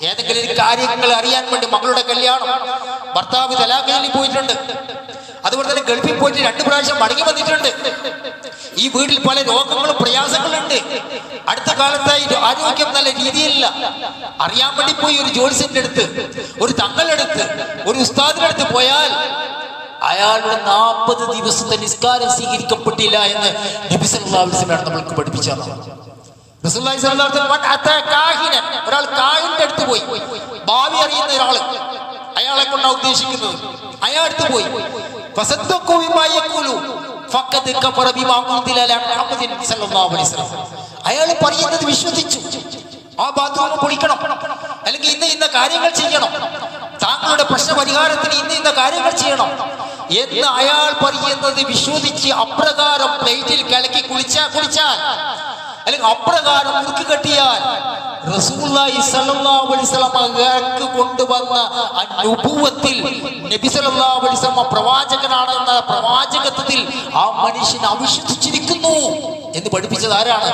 ഏതെങ്കിലും ഒരു കാര്യങ്ങൾ അറിയാൻ വേണ്ടി, മകളുടെ കല്യാണം, ഭർത്താവ് തലാഖിൽ പോയിട്ടുണ്ട്, അതുപോലെ തന്നെ ഗൾഫിൽ പോയിട്ട് 2 പ്രാവശ്യം മടങ്ങി വന്നിട്ടുണ്ട്, ഈ വീട്ടിൽ പല രോഗങ്ങളും പ്രയാസങ്ങളുണ്ട്, അടുത്ത കാലത്തായി ആരോഗ്യം നല്ല രീതിയിലില്ല, അറിയാൻ വേണ്ടി പോയി ഒരു ജ്യോത്സ്യന്റെ അടുത്ത്, ഒരു തങ്ങളുടെ അടുത്ത്, ഒരു ഉസ്താദിന്റെ അടുത്ത് പോയാൽ അയാളുടെ 40 ദിവസത്തെ നിസ്കാരം സ്വീകരിക്കപ്പെട്ടില്ല എന്ന് നബി സല്ലല്ലാഹു അലൈഹി വസല്ലം നമ്മൾക്ക് പഠിപ്പിച്ചു തന്നു. റസൂലുള്ളാഹി സ്വല്ലല്ലാഹു അലൈഹി വസല്ലം ഒരാൾ കാഹിന്റെ അടുത്ത് പോയി, ഭാവി അറിയുന്ന ഒരാൾ, അയാളെ കൊണ്ടാണ് ഉദ്ദേശിക്കുന്നത്, അയാൾ അടുത്ത് പോയി, അയാൾ പറയുന്നത് വിശ്വസിച്ചു, ആ ബാത്റൂം പൊളിക്കണം, അല്ലെങ്കിൽ ഇന്ന കാര്യങ്ങൾ ചെയ്യണം, താങ്കളുടെ പ്രശ്ന പരിഹാരത്തിന് ഇന്ന കാര്യങ്ങൾ ചെയ്യണം എന്ന് അയാൾ പറയുന്നത് വിശ്വസിച്ച് അപ്രകാരം പ്ലേറ്റിൽ കലക്കി കുളിച്ചാൽ അല്ലെങ്കിൽ അപ്രകാരം മുറുക്ക് കെട്ടിയാൽ റസൂലുള്ളാഹി സ്വല്ലല്ലാഹു അലൈഹി വസല്ലം കൊണ്ടുവന്ന അനുഭവത്തിൽ നബി സല്ലല്ലാഹു അലൈഹി വസല്ലം പ്രവാചകനാണെന്ന പ്രവാചകത്വത്തിൽ ആ മനുഷ്യൻ അവിശ്വസിച്ചിരിക്കുന്നു എന്ന് പഠിപ്പിച്ചത് ആരാണ്?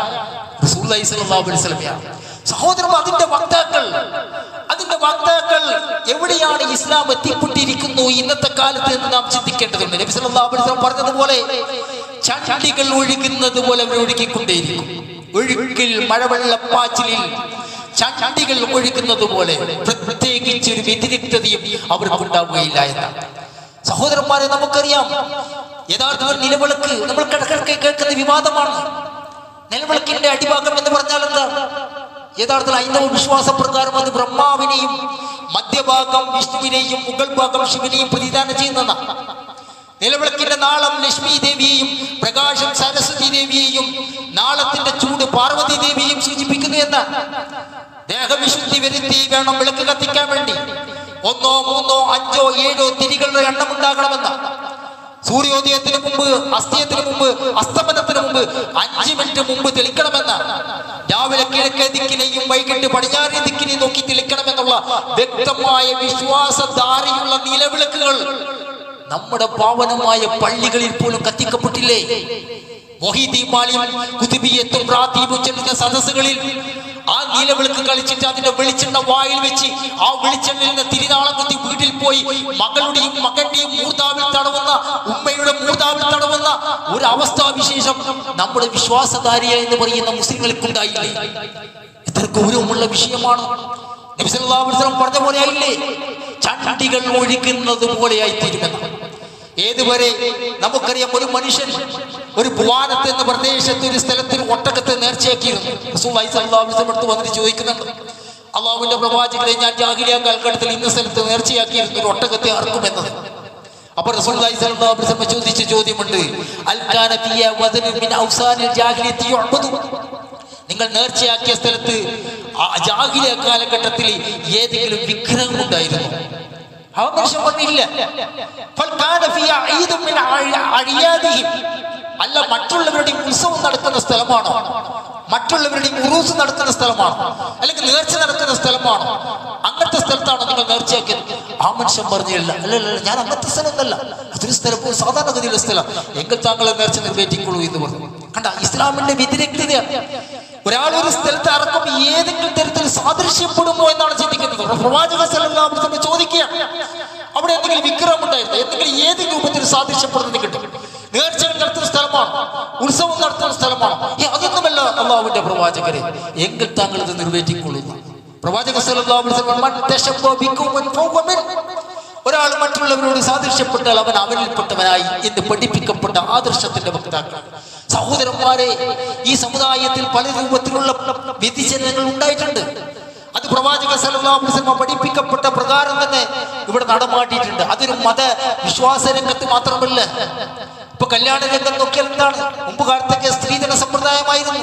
റസൂലുള്ളാഹി സ്വല്ലല്ലാഹു അലൈഹി വസല്ലം. സഹോദരൻ, അതിന്റെ വക്താക്കൾ എവിടെയാണ് ഇസ്ലാം എത്തിപ്പെട്ടിരിക്കുന്നു ഇന്നത്തെ കാലത്ത് എന്ന് നാം ചിന്തിക്കേണ്ടതുണ്ട്. നബി സല്ലല്ലാഹു അലൈഹി വസല്ലം പറഞ്ഞതുപോലെ ചണ്ടികൾ ഒഴുകുന്നത് പോലെ അവർ ഒഴുകിക്കൊണ്ടേയിരിക്കും. ഒഴുക്കിൽ, മഴവെള്ളപ്പാച്ചിലിൽ ചണ്ടികൾ ഒഴുകുന്നത് പോലെ പ്രത്യേകിച്ച് ഒരു വ്യതിരിക്തതയും അവർക്കുണ്ടാവുകയില്ല എന്നാണ്. സഹോദരന്മാരെ, നമുക്കറിയാം യഥാർത്ഥ നിലവിളക്ക് നമ്മൾ കിടക്കിടക്ക് കേൾക്കുന്ന വിവാദമാണ്. നിലവിളക്കിന്റെ അടിഭാഗം എന്ന് പറഞ്ഞാൽ എന്താ? യഥാർത്ഥത്തിൽ ഹൈന്ദവ വിശ്വാസപ്രകാരം അത് ബ്രഹ്മാവിനെയും മധ്യഭാഗം വിഷ്ണുവിനെയും മുകൾ ഭാഗം ശിവനെയും പ്രതിദാനം ചെയ്യുന്ന നിലവിളക്കിന്റെ നാളം ലക്ഷ്മി ദേവിയെയും പ്രകാശം സരസ്വതി ദേവിയെയും നാളത്തിന്റെ ചൂട് പാർവതി ദേവിയെയും സൂചിപ്പിക്കുന്നു എന്ന്. ദേഹവിശുദ്ധി വരുത്തി വേണം വിളക്ക് കത്തിക്കാൻ വേണ്ടി. 1, 3, 5, 7 തിരികളുടെ എണ്ണം ഉണ്ടാകണമെന്ന്. സൂര്യോദയത്തിന് മുമ്പ്, അസ്തയത്തിന് മുമ്പ്, അസ്തമനത്തിന് മുമ്പ് 5 മിനിറ്റ് മുമ്പ് തെളിക്കണമെന്ന്. രാവിലെ കിഴക്കേ ദിക്കിനെയും വൈകിട്ട് പടിഞ്ഞാറേ ദിക്കിനെയും നോക്കി തെളിക്കണമെന്നുള്ള വ്യക്തമായ വിശ്വാസധാരയുള്ള നിലവിളക്കുകൾ നമ്മുടെ പാവനമായ പള്ളികളിൽ പോലും കത്തിക്കപ്പെട്ടില്ലേ? സദസ്സുകളിൽ ആ നിലവിളക്ക് കളിച്ചിട്ട് അതിന്റെ വെളിച്ചെണ്ണ വായിൽ വെച്ച് ആ വെളിച്ചെണ്ണയിൽ നിന്ന് തിരിനാളം കുത്തി വീട്ടിൽ പോയി മകളുടെയും മകന്റെയും മൂർധാവിൽ തടവുന്ന, ഉമ്മയുടെ മൂർധാവിൽ തടവുന്ന ഒരു അവസ്ഥാവിശേഷം നമ്മുടെ വിശ്വാസധാരിയ എന്ന് പറയുന്ന മുസ്ലിങ്ങൾക്കുണ്ടായില്ലേ? എത്ര ഗൗരവമുള്ള വിഷയമാണ്. നബി സല്ലല്ലാഹു അലൈഹി വസല്ലം പറഞ്ഞ പോലെ ആയില്ലേ? ചണ്ടികൾ ഒഴുകുന്നത് പോലെയായി തീരുമെന്ന്. ഏതുവരെ നമുക്കറിയാം, ഒരു മനുഷ്യൻ ഒരു ഭുവാനത്ത് എന്ന പ്രദേശത്ത് ഒരു സ്ഥലത്ത് ഒരു ഒട്ടകത്തെ നേർച്ചയാക്കിയിരുന്നു. റസൂലുള്ളാഹി സ്വല്ലല്ലാഹു അലൈഹി വസല്ലം വന്നിട്ട് ചോദിക്കുന്നുണ്ട്, അള്ളാഹുവിന്റെ പ്രവാചകരെ, ഞാൻ ജാഹിലിയ്യ കാലഘട്ടത്തിൽ ഇന്ന സ്ഥലത്ത് നേർച്ചയാക്കിയിരുന്നു ഒരു ഒട്ടകത്തെ അറുക്കുമെന്നത്. അപ്പൊ റസൂലുള്ളാഹി സ്വല്ലല്ലാഹു അലൈഹി വസല്ലം ചോദിച്ച ചോദ്യമുണ്ട്, അൽകാന ഫിയ വദനു മിൻ ഔസാനിൽ ജാഹിലിയ്യത്തി യുഅബദു, നിങ്ങൾ നേർച്ചയാക്കിയ സ്ഥലത്ത് ജാഹിലിയ്യ കാലഘട്ടത്തിൽ ഏതെങ്കിലും വിഗ്രഹം ഉണ്ടായിരുന്നു? ആ മനുഷ്യൻ പറഞ്ഞില്ല. അല്ല, മറ്റുള്ളവരുടെ ഉത്സവം നടക്കുന്ന സ്ഥലമാണോ? മറ്റുള്ളവരുടെ ഉറൂസ് നടക്കുന്ന സ്ഥലമാണോ? അല്ലെങ്കിൽ നേർച്ച നടക്കുന്ന സ്ഥലമാണോ? അങ്ങനത്തെ സ്ഥലത്താണോ നിങ്ങൾ നേർച്ചയാക്കിയത്? ആ മനുഷ്യൻ പറഞ്ഞില്ല, അല്ലല്ല, ഞാൻ അങ്ങനത്തെ സ്ഥലമൊന്നല്ല, അതൊരു സ്ഥലം, സാധാരണഗതിയുള്ള സ്ഥലം, എങ്കിൽ താങ്കളെ നേർച്ച നിറവേറ്റിക്കൊള്ളൂ എന്ന് പറഞ്ഞു. കണ്ട, ഇസ്ലാമിന്റെ വ്യതിരക്തതയാണ്. ഒരാൾ ഒരു സ്ഥലത്ത് അറക്കുമ്പോൾ ഏതെങ്കിലും തരത്തിൽ സാദൃശ്യപ്പെടുമോ എന്നാണ് ചിന്തിക്കുന്നത്. പ്രവാചകൻ സല്ലല്ലാഹു അലൈഹി വസല്ലം ചോദിക്കുകയാണ്, അവിടെ എന്തെങ്കിലും വിഗ്രഹം ഉണ്ടായിരുന്നു, എന്തെങ്കിലും ഏതെങ്കിലും രൂപത്തിൽ സാദൃശ്യപ്പെടുന്നത് കിട്ടും? നേർച്ചകൾ നടത്തുന്ന സ്ഥലമാണ്, ഉത്സവം നടത്തുന്ന സ്ഥലമാണ്, അതൊന്നുമല്ല അള്ളാഹുവിന്റെ പ്രവാചകരെ, എങ്കിൽ താങ്കൾ ഇത് നിറവേറ്റിക്കൊള്ളുന്നു. പ്രവാചകൻ സല്ലല്ലാഹു അലൈഹി വസല്ലം ഒരാൾ മറ്റുള്ളവരോട് സാദൃശ്യപ്പെട്ടാൽ അവൻ അവനിൽപ്പെട്ടവനായി എന്ന് പഠിപ്പിക്കപ്പെട്ട ആദർശത്തിന്റെ വക്താക്കൾ. സഹോദരന്മാരെ, ഈ സമുദായത്തിൽ പല രൂപത്തിലുള്ള വ്യതിചലനങ്ങൾ ഉണ്ടായിട്ടുണ്ട്. അത് പ്രവാചകൻ സല്ലല്ലാഹു അലൈഹി വസല്ലം പഠിപ്പിക്കപ്പെട്ട പ്രകാരം തന്നെ ഇവിടെ നടമാട്ടിയിട്ടുണ്ട്. അതൊരു മത വിശ്വാസ രംഗത്ത് മാത്രമല്ല, ഇപ്പൊ കല്യാണ രംഗം നോക്കിയാൽ എന്താണ്? മുമ്പ് കാലത്തൊക്കെ സ്ത്രീധന സമ്പ്രദായമായിരുന്നു.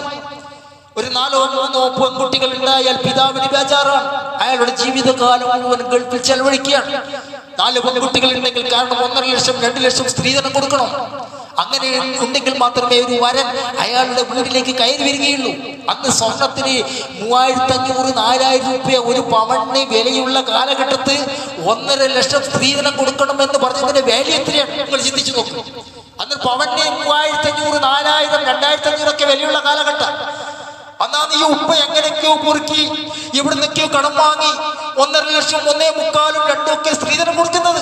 ഒരു 4 or 3 പെൺകുട്ടികൾ ഉണ്ടായാൽ പിതാവിന് ബേജാറാണ്. അയാളുടെ ജീവിതകാലം മുഴുവൻ ഗൾഫിൽ ചെലവഴിക്കുകയാണ്. 4 പെൺകുട്ടികൾ ഉണ്ടെങ്കിൽ കാരണം 1.5 ലക്ഷം 2 ലക്ഷം സ്ത്രീധനം കൊടുക്കണം. അങ്ങനെ ഉണ്ടെങ്കിൽ മാത്രമേ ഒരു വരൻ അയാളുടെ വീട്ടിലേക്ക് കയറി വരികയുള്ളൂ. അന്ന് സ്വർണത്തിന് 3500 4000 രൂപ ഒരു പവന് വിലയുള്ള കാലഘട്ടത്ത് 1.5 ലക്ഷം സ്ത്രീധനം കൊടുക്കണമെന്ന് പറഞ്ഞതിന്റെ വാല്യൂ എത്രയാണ് നിങ്ങൾ ചിന്തിച്ചു നോക്കും. അന്ന് പവന് 3500 4000 2500 ഒക്കെ വിലയുള്ള കാലഘട്ടം. അന്നാണ് ഈ ഉപ്പ എങ്ങനെയൊക്കെയോ പൊറുക്കി എവിടുന്നൊക്കെയോ കടം വാങ്ങി 1.5 ലക്ഷം 1.25 2 ഒക്കെ സ്ത്രീധനം കൊടുക്കുന്നത്.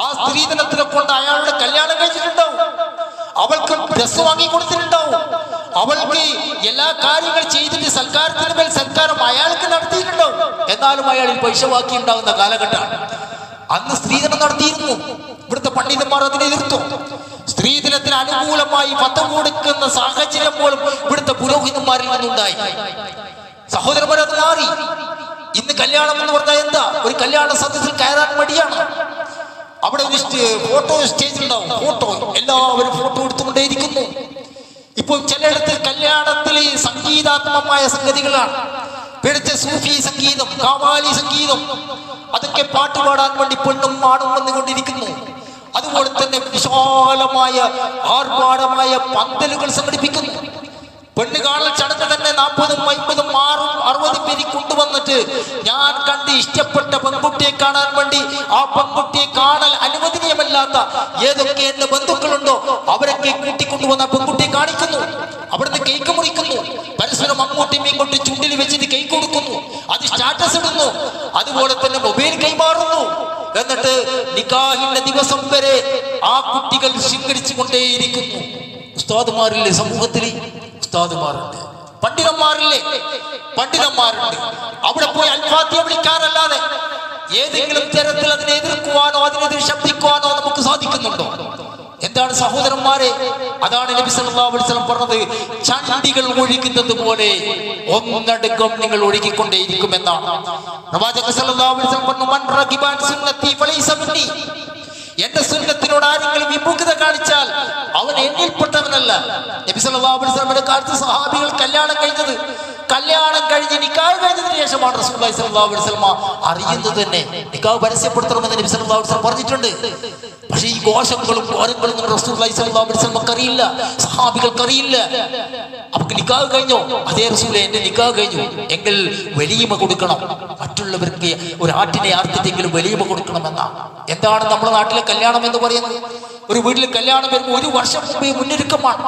ആ സ്ത്രീധനത്തിനെ കൊണ്ട് അയാളുടെ കല്യാണം കഴിച്ചിട്ടുണ്ടാവും, അവൾക്ക് ഡ്രസ് വാങ്ങി കൊടുത്തിട്ടുണ്ടാവും, അവൾക്ക് എല്ലാ കാര്യങ്ങൾ ചെയ്തിട്ട് സൽക്കാരത്തിന് മേൽ സൽക്കാരം അയാൾക്ക് നടത്തിയിട്ടുണ്ടാവും. എന്നാലും അയാളിൽ പൈസ ബാക്കി ഉണ്ടാകുന്ന കാലഘട്ടമാണ്. അന്ന് സ്ത്രീധനം നടത്തിയിരുന്നു. ഇവിടുത്തെ പണ്ഡിതന്മാർ അതിനെ എതിർത്തു. സ്ത്രീധനത്തിന് അനുകൂലമായി ഫത്വ കൊടുക്കുന്ന സാഹചര്യം പോലും ഇവിടുത്തെ പുരോഹിതന്മാരിൽ നിന്നുണ്ടായി. സഹോദരന്മാർ അത് മാറി. ഇന്ന് കല്യാണം എന്ന് പറഞ്ഞാൽ എന്താ? ഒരു കല്യാണ സദസ്സിൽ കയറാൻ മടിയാണ്. അവിടെ ഒരു ഫോട്ടോ സ്റ്റേജ് ഉണ്ടാവും, ഫോട്ടോ എല്ലാവരും ഫോട്ടോ എടുത്തുകൊണ്ടേയിരിക്കുന്നു. ഇപ്പോൾ ചിലയിടത്ത് കല്യാണത്തിൽ സംഗീതാത്മകമായ സംഗതികളാണ്. പിടിച്ച സൂഫി സംഗീതം, കാവാലി സംഗീതം, അതൊക്കെ പാട്ടുപാടാൻ വേണ്ടി പെണ്ണും ആണും വന്നുകൊണ്ടിരിക്കുന്നു. അതുപോലെ തന്നെ വിശാലമായ ആർഭാടമായ പന്തലുകൾ സംഘടിപ്പിക്കുന്നു. പെണ്ണ് കാണൽ ചടങ്ങ് തന്നെ 40, 50, 60 പേര് കൊണ്ടുവന്നിട്ട് ഞാൻ കണ്ട് ഇഷ്ടപ്പെട്ട പെൺകുട്ടിയെ കാണാൻ വേണ്ടി ആ പെൺകുട്ടിയെ കാണൽ അനുവദനീയമല്ലാത്ത ഏതൊക്കെ എന്റെ ബന്ധുക്കളുണ്ടോ അവരൊക്കെ കൂട്ടിക്കൊണ്ടുവന്ന പെൺകുട്ടിയെ കാണിക്കുന്നു. അവിടുന്ന് കേക്ക് മുറിക്കുന്നു, പരസ്പരം അങ്ങോട്ടും ഇങ്ങോട്ടും ചുണ്ടിൽ വെച്ചിട്ട് കേക്ക് കൊടുക്കുന്നു, അത് സ്റ്റാറ്റസ് ഇടുന്നു. അതുപോലെ തന്നെ മൊബൈൽ കൈമാറുന്നു. എന്നിട്ട് നിക്കാഹിന്റെ ദിവസം വരെ ആ കുട്ടികൾ ശൃംഖരിച്ചു കൊണ്ടേയിരിക്കുന്നു. ഉസ്താദുമാരില്ലേ സമൂഹത്തിൽ? ഉസ്താദുമാരുണ്ട്, പണ്ഡിതന്മാരുണ്ട്. അവിടെ പോയി അൽഫാത്തിഹ വിളിക്കാനല്ലാതെ ഏതെങ്കിലും തരത്തിൽ അതിനെ എതിർക്കുവാനോ അതിനെതിരെ ശബ്ദിക്കുവാനോ നമുക്ക് സാധിക്കുന്നുണ്ടോ? എന്താണ് സഹോദരന്മാരെ? അതാണ് നബി സല്ലല്ലാഹു അലൈഹി വസല്ലം പറഞ്ഞത്, ചണ്ടികൾ ഒഴുകുന്നത് പോലെ ഒന്നടങ്കം നിങ്ങൾ ഒഴുകിക്കൊണ്ടേയിരിക്കുമെന്നാണ്. പ്രവാചകൻ സല്ലല്ലാഹു അലൈഹി വസല്ലം പറഞ്ഞു, മൻ റഗിബ അൻ സുന്നത്തി ഫലൈസ മിന്നി. എന്റെ സുന്നത്തിനോട് ആരെങ്കിലും വിമുഖത കാണിച്ചാൽ അവൻ എന്നിൽപ്പെട്ടവനല്ല. നബി സല്ലല്ലാഹു അലൈഹി വസല്ലമയുടെ കാലത്ത് സഹാബികൾ കല്യാണം കഴിഞ്ഞ് നിക്കാഹ് കഴിഞ്ഞതിന് ശേഷമാണ് റസൂലുള്ളാഹി സ്വല്ലല്ലാഹു അലൈഹി വസല്ലം അറിയുന്നത് തന്നെ. നിക്കാഹ് പരസ്യപ്പെടുത്തണമെന്ന് നബി സല്ലല്ലാഹു അലൈഹി വസല്ലം പറഞ്ഞിട്ടുണ്ട്. പക്ഷേ ഈ ഘോഷങ്ങളും ഘോരങ്ങളും റസൂലുള്ളാഹി സ്വല്ലല്ലാഹു അലൈഹി വസല്ലമക്ക് അറിയില്ല, സഹാബികൾക്ക് അറിയില്ല. അവർക്ക് നിക്കാഹ് കഴിഞ്ഞോ? അതേ റസൂലേ, എന്റെ നിക്കാഹ് കഴിഞ്ഞു, എങ്കിൽ വലീമ കൊടുക്കണം, മറ്റുള്ളവർക്ക് ഒരു ആട്ടിനെ ആർത്തിട്ടെങ്കിലും വലീമ കൊടുക്കണമെന്നാണ്. എന്താണ് നമ്മുടെ നാട്ടിലെ കല്യാണം എന്ന് പറയുന്നത്? ഒരു വീട്ടിൽ കല്യാണം വരുമ്പോൾ 1 വർഷം മുമ്പേ മുന്നൊരുക്കമാണ്,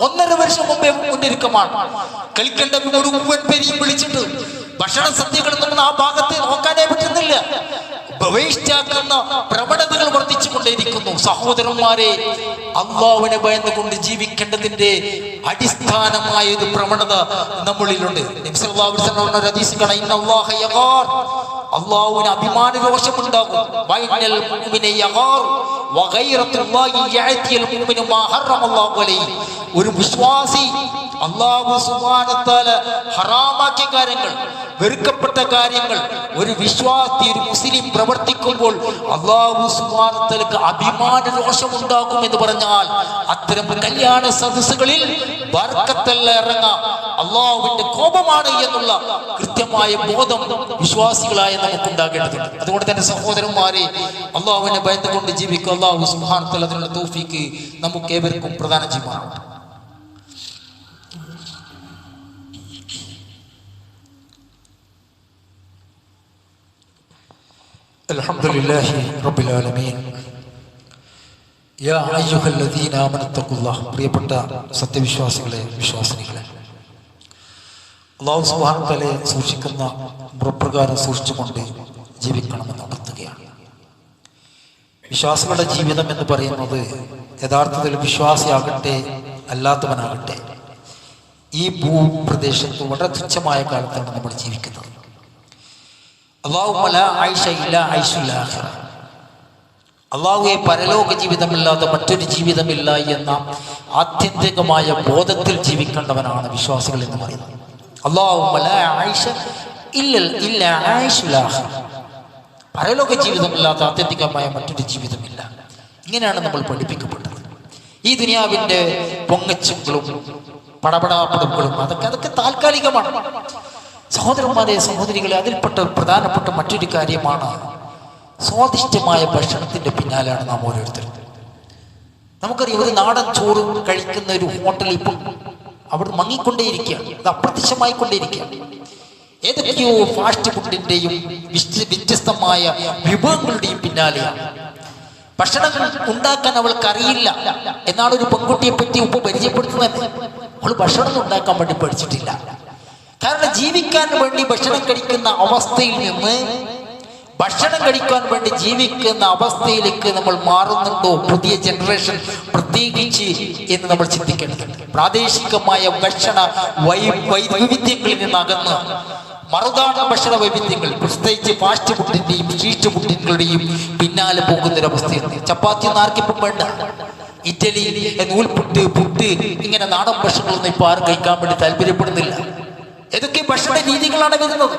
1.5 വർഷം മുമ്പേ മുന്നൊരുക്കമാണ്. കളിക്കേണ്ട മുഴുവൻ പേരെയും വിളിച്ചിട്ട് ഭക്ഷണ സദ്യകളൊന്നും ആ ഭാഗത്തെ നോക്കാനേ പറ്റുന്നില്ല. വേസ്റ്റാക്കുന്ന പ്രവണതകൾ വർദ്ധിച്ചു കൊണ്ടേയിരിക്കുന്നു. സഹോദരന്മാരെ, അള്ളാഹുവിനെ ഭയന്നുകൊണ്ട് ജീവിക്കേണ്ടതിന്റെ അടിസ്ഥാനമായ ഒരു പ്രവണത നമ്മളിലുണ്ട്. നബി സല്ലല്ലാഹു അലൈഹി വസല്ലം ഒരു ഹദീസ് കാണാം, ഇന്നല്ലാഹ യഗാർ, അള്ളാഹുവിന് അഭിമാന രോഷമുണ്ടാകും. ബൈനൽ മുഅ്മിനി യഗാർ വഗൈറത്തുല്ലാഹി യഅതിൽ മുഅ്മിനു മാ ഹറമല്ലാഹു അലൈഹി. ഒരു വിശ്വാസി അല്ലാഹു സുബ്ഹാനഹു വ തആല ഹറാമാക്കിയ കാര്യങ്ങൾ, വെറുക്കപ്പെട്ട കാര്യങ്ങൾ ഒരു വിശ്വാസി, ഒരു മുസ്ലിം പ്രവർത്തിക്കുമ്പോൾ അല്ലാഹു സുബ്ഹാനഹു വ തആലക്ക് അഭിമാന രോഷമുണ്ടാകും എന്ന് പറഞ്ഞാൽ അത്തരം കല്യാണ സദസ്സുകളിൽ ബർക്കത്തല്ല ഇറങ്ങാം, അള്ളാഹുവിന്റെ കോപമാണ് എന്നുള്ള കൃത്യമായ ബോധം വിശ്വാസികളായ നമുക്കുണ്ടാകേണ്ടതുണ്ട്. അതുകൊണ്ട് തന്നെ സഹോദരന്മാരെ, അള്ളാഹുവിനെ ഭയന്നുകൊണ്ട് ജീവിക്കുക. അള്ളാഹു സുബ്ഹാനഹു വ തആല അതിനുള്ള തൗഫീക്ക് നമുക്ക് ഏവർക്കും പ്രദാനം ചെയ്യുമാറാകട്ടെ. അൽഹംദുലില്ലാഹി റബ്ബിൽ ആലമീൻ. യാ അയ്യുഹല്ലദീന ആമനു തഖുല്ലാഹ്. പ്രിയപ്പെട്ട സത്യവിശ്വാസികളെ, വിശ്വാസിനികളെ, അല്ലാഹു സുബ്ഹാനഹു വ തആലയെ സൂക്ഷിക്കുന്ന മുറപ്രകാരം സൂക്ഷിച്ചുകൊണ്ട് ജീവിക്കണമെന്ന് ഉണർത്തുകയാണ്. വിശ്വാസികളുടെ ജീവിതം എന്ന് പറയുന്നത് യഥാർത്ഥത്തിൽ വിശ്വാസിയാകട്ടെ അല്ലാത്തവനാകട്ടെ ഈ ഭൂപ്രദേശത്ത് വളരെ തുച്ഛമായ കാലത്താണ് നമ്മൾ ജീവിക്കുന്നത്. അള്ളാഹുവെ, പരലോക ജീവിതമില്ലാതെ മറ്റൊരു ജീവിതമില്ല എന്ന ആത്യന്തികമായ ബോധത്തിൽ ജീവിക്കേണ്ടവനാണ് വിശ്വാസികൾ എന്ന് പറയുന്നത്. പരലോക ജീവിതമില്ലാത്ത ആത്യന്തികമായ മറ്റൊരു ജീവിതമില്ല. ഇങ്ങനെയാണ് നമ്മൾ പഠിപ്പിക്കപ്പെട്ടത്. ഈ ദുനിയാവിന്റെ പൊങ്ങച്ചുകളും പടപടാപടങ്ങളും അതൊക്കെ താൽക്കാലികമാണ്. സഹോദരന്മാരെ, സഹോദരികളെ, അതിൽപ്പെട്ട പ്രധാനപ്പെട്ട മറ്റൊരു കാര്യമാണ് സ്വാദിഷ്ടമായ ഭക്ഷണത്തിന്റെ പിന്നാലെയാണ് നാം ഓരോരുത്തരും. നമുക്കറിയാം, ഒരു നാടൻ ചോറ് കഴിക്കുന്ന ഒരു ഹോട്ടലിൽ ഇപ്പം അവിടെ മങ്ങിക്കൊണ്ടേയിരിക്കുകയാണ്, അത് അപ്രത്യക്ഷമായിക്കൊണ്ടേയിരിക്കുകയാണ്. ഏതൊക്കെയോ ഫാസ്റ്റ് ഫുഡിന്റെയും വ്യത്യസ്തമായ വിഭവങ്ങളുടെയും പിന്നാലെയാണ്. ഭക്ഷണം ഉണ്ടാക്കാൻ അവൾക്ക് അറിയില്ല എന്നാണ് ഒരു പെൺകുട്ടിയെ പറ്റി ഉപ്പ പരിചയപ്പെടുത്തുന്നത്. അവൾ ഭക്ഷണം ഉണ്ടാക്കാൻ വേണ്ടി പഠിച്ചിട്ടില്ല. കാരണം ജീവിക്കാൻ വേണ്ടി ഭക്ഷണം കഴിക്കുന്ന അവസ്ഥയിൽ നിന്ന് ഭക്ഷണം കഴിക്കാൻ വേണ്ടി ജീവിക്കുന്ന അവസ്ഥയിലേക്ക് നമ്മൾ മാറുന്നുണ്ടോ പുതിയ ജനറേഷൻ പ്രത്യേകിച്ച് എന്ന് നമ്മൾ ചിന്തിക്കേണ്ടതുണ്ട്. പ്രാദേശികമായ ഭക്ഷണ വൈവിധ്യങ്ങളിൽ നിന്നകന്ന് മറുനാടൻ ഭക്ഷണ വൈവിധ്യങ്ങൾ, പ്രത്യേകിച്ച് ഫാസ്റ്റ് ഫുഡിന്റെയും സ്ട്രീറ്റ് ഫുഡിന്റെയും പിന്നാലെ പോകുന്നൊരവസ്ഥയാണ്. ചപ്പാത്തി ഒന്നും ആർക്കിപ്പം വേണ്ട. ഇറ്റലി, നൂൽപുട്ട്, പുട്ട്, ഇങ്ങനെ നാടൻ ഭക്ഷണങ്ങളൊന്നും ഇപ്പൊ ആരും കഴിക്കാൻ വേണ്ടി താല്പര്യപ്പെടുന്നില്ല. ഏതൊക്കെ ഭക്ഷണ രീതികളാണ് വരുന്നത്.